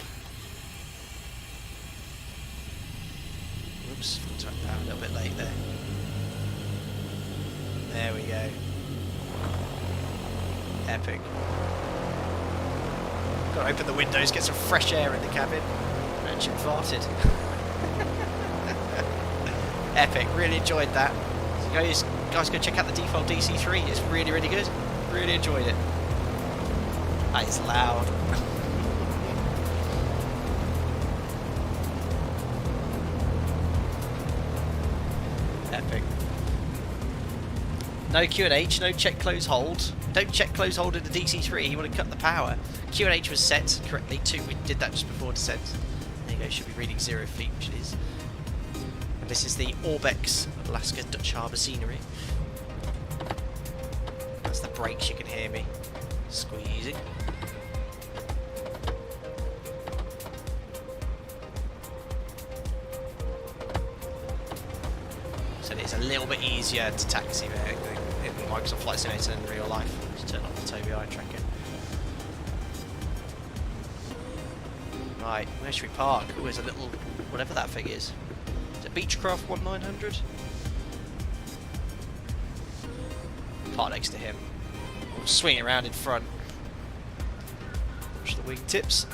Oops, forgot to add that a little bit late there. There we go. Epic. Got to open the windows, get some fresh air in the cabin. And she farted. Epic, really enjoyed that. So guys, go check out the default DC3. It's really, really good. Really enjoyed it. That is loud. Epic. No Q&H, no check, close, hold. Don't check, close, hold in the DC3. You want to cut the power. Q&H was set correctly too. We did that just before descent. There you go, should be reading 0 feet, which it is. And this is the Orbex Alaska Dutch Harbour scenery. That's the brakes, you can hear me squeezing. So it's a little bit easier to taxi there in Microsoft Flight Simulator than in real life. Just turn off the Tobii eye tracker. Right, where should we park? Oh, there's a little, whatever that thing is. Is it Beechcraft 1900? Park next to him. We'll swing around in front. Watch the wingtips.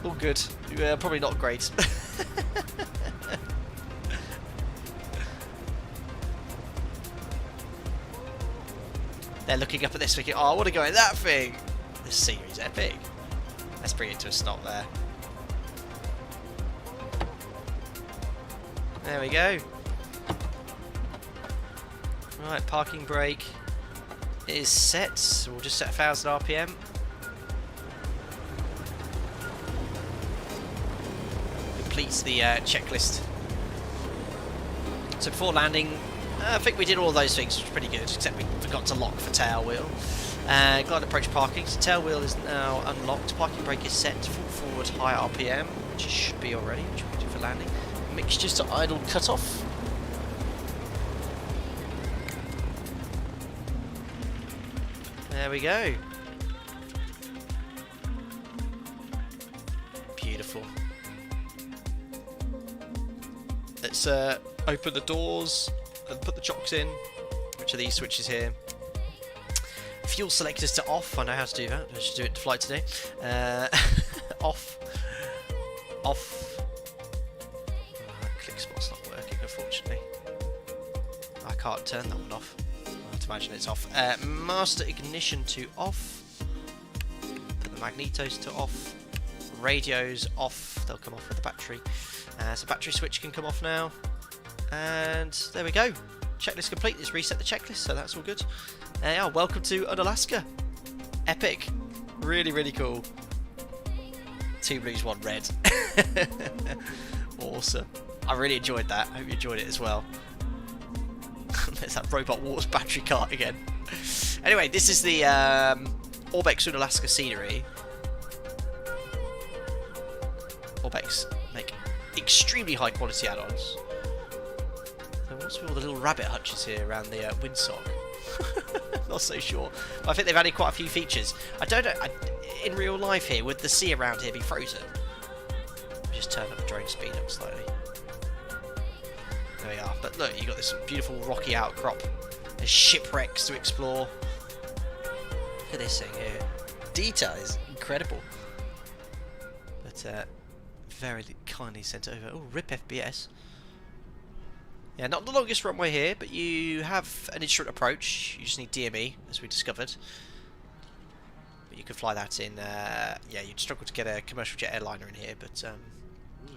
All good. Yeah, probably not great. They're looking up at this thinking, oh, I want to go in that thing. This scenery's epic. Let's bring it to a stop there. There we go. Right, parking brake is set. So we'll just set 1000 RPM. Completes the checklist. So before landing, I think we did all those things, which was pretty good, except we forgot to lock for tail wheel. Glide approach parking, so tail wheel is now unlocked. Parking brake is set, full forward high RPM, which it should be already, which we do for landing. Mixtures to idle cutoff. There we go. Beautiful. Let's open the doors and put the chocks in, which are these switches here. Fuel selectors to off. I know how to do that. I should do it to flight today. Off. Off. Click spot's not working, unfortunately. I can't turn that one off. I have to imagine it's off. Master ignition to off. Put the magnetos to off. Radios off. They'll come off with the battery. So battery switch can come off now. And there we go. Checklist complete. Let's reset the checklist, so that's all good. Yeah, welcome to Unalaska. Epic. Really, really cool. 2 blues, 1 red. Awesome. I really enjoyed that. I hope you enjoyed it as well. There's that Robot Wars battery cart again. Anyway, this is the Orbex Unalaska scenery. Orbex make extremely high quality add-ons. So what's with all the little rabbit hutches here around the windsock? Not so sure. But I think they've added quite a few features. I don't know, in real life here, would the sea around here be frozen? Just turn up the drone speed up slightly. There we are. But look, you've got this beautiful rocky outcrop. There's shipwrecks to explore. Look at this thing here. Detail is incredible. But very kindly sent over. Oh, RIP FPS. Yeah, not the longest runway here, but you have an instrument approach. You just need DME, as we discovered. But you can fly that in. Yeah, you'd struggle to get a commercial jet airliner in here, but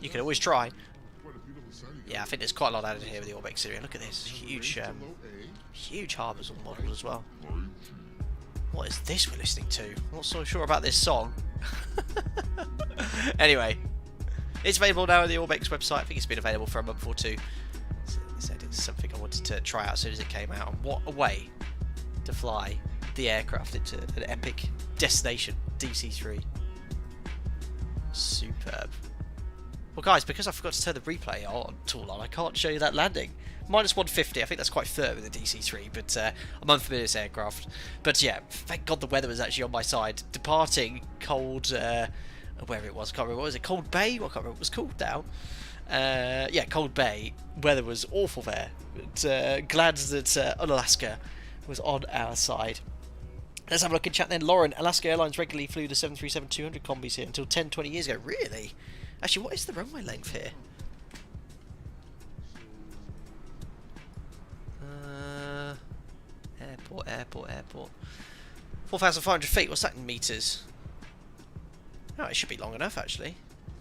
you can always try. Yeah, I think there's quite a lot added here with the Orbex series. Look at this, huge, huge harbours all modelled as well. What is this we're listening to? I'm not so sure about this song. Anyway, it's available now on the Orbex website. I think it's been available for a month or two. Said it's something I wanted to try out as soon as it came out. And what a way to fly the aircraft into an epic destination, DC3. Superb. Well guys, because I forgot to turn the replay tool on, I can't show you that landing. Minus 150, I think that's quite firm with the DC3, but I'm unfamiliar with this aircraft. But yeah, thank God the weather was actually on my side. Departing cold, wherever it was, I can't remember, what was it, Cold Bay? Well, I can't remember what it was called now. Yeah, Cold Bay. Weather was awful there. But glad that Unalaska was on our side. Let's have a look and chat then. Lauren, Alaska Airlines regularly flew the 737-200 combis here until 10-20 years ago. Really? Actually, what is the runway length here? Airport, airport, airport. 4,500 feet, what's that in meters? Oh, it should be long enough, actually.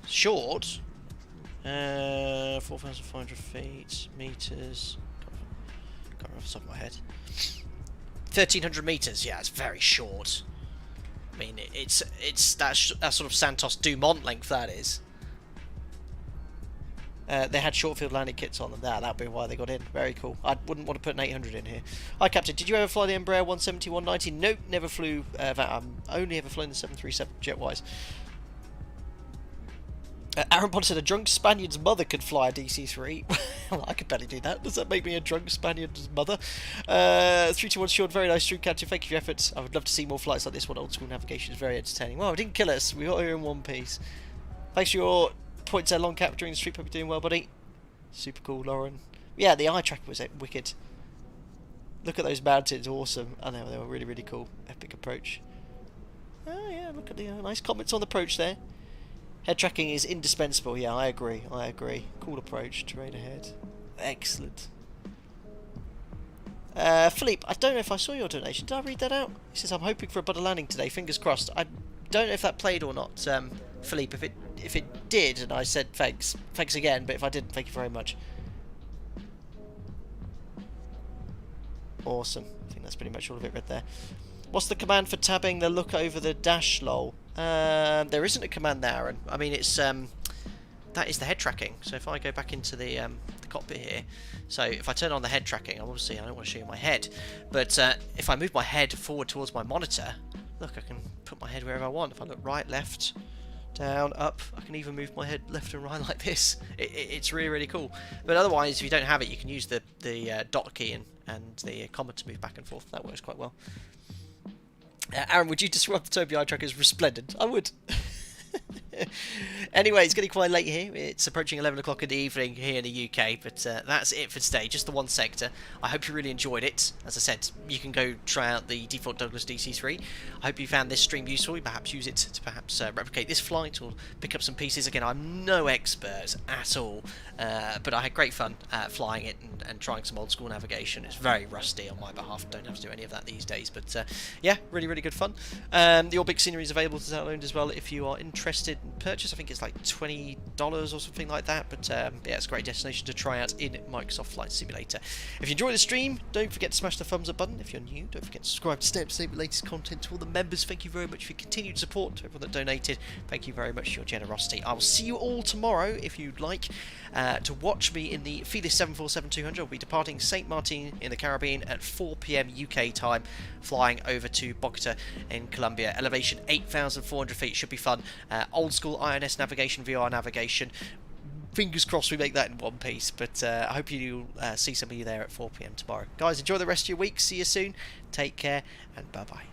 Short. 4,500 feet, meters. Can't remember off the top of my head. 1,300 meters, yeah, it's very short. I mean, it's that sort of Santos Dumont length, that is. They had short field landing kits on them. That'd be why they got in. Very cool. I wouldn't want to put an 800 in here. Hi, Captain. Did you ever fly the Embraer 170, 190? Nope, never flew that. I've only ever flown the 737 jet-wise. Aaron Potter said a drunk Spaniard's mother could fly a DC3. Well, I could barely do that. Does that make me a drunk Spaniard's mother? 321 Short, very nice stream, Captain. Thank you for your efforts. I would love to see more flights like this one. Old school navigation is very entertaining. Wow, it didn't kill us. We got here in one piece. Thanks for your points there, Long Cap, during the stream. Hope you're doing well, buddy. Super cool, Lauren. Yeah, the eye tracker was wicked. Look at those mountains, awesome. I know, they were really, really cool. Epic approach. Oh yeah, look at the nice comments on the approach there. Head tracking is indispensable. Yeah, I agree. I agree. Cool approach. Terrain ahead. Excellent. Philippe, I don't know if I saw your donation. Did I read that out? He says, I'm hoping for a butter landing today. Fingers crossed. I don't know if that played or not, Philippe. If it did, and I said thanks again, but if I didn't, thank you very much. Awesome. I think that's pretty much all of it right there. What's the command for tabbing the look over the dash, lol? There isn't a command there, Aaron. I mean, it's that is the head tracking. So if I go back into the cockpit here, so if I turn on the head tracking, obviously I don't want to show you my head, but if I move my head forward towards my monitor, look, I can put my head wherever I want. If I look right, left, down, up, I can even move my head left and right like this. It's really, really cool. But otherwise, if you don't have it, you can use the dot key and the comma to move back and forth. That works quite well. Aaron, would you describe the Toby eye tracker as resplendent? I would. Anyway, it's getting quite late here. It's approaching 11 o'clock in the evening here in the UK, but that's it for today. Just the one sector. I hope you really enjoyed it. As I said, you can go try out the default Douglas DC3. I hope you found this stream useful. You perhaps use it to perhaps replicate this flight or pick up some pieces. Again, I'm no expert at all, but I had great fun flying it and trying some old school navigation. It's very rusty on my behalf. Don't have to do any of that these days, but yeah, really, really good fun. The All Big Scenery is available to download as well if you are interested in purchase. I think it's like $20 or something like that, but yeah, it's a great destination to try out in Microsoft Flight Simulator. If you enjoyed the stream, don't forget to smash the thumbs up button. If you're new, don't forget to subscribe to stay up to date with the latest content. To all the members, thank you very much for your continued support. To everyone that donated, thank you very much for your generosity. I will see you all tomorrow if you'd like to watch me in the Felis 747-200. I'll be departing St. Martin in the Caribbean at 4 PM UK time, flying over to Bogota in Colombia. Elevation 8,400 feet, should be fun. Old school INS navigation, VR navigation. Fingers crossed we make that in one piece, but I hope you'll see some of you there at 4 PM tomorrow. Guys, enjoy the rest of your week. See you soon. Take care, and bye-bye.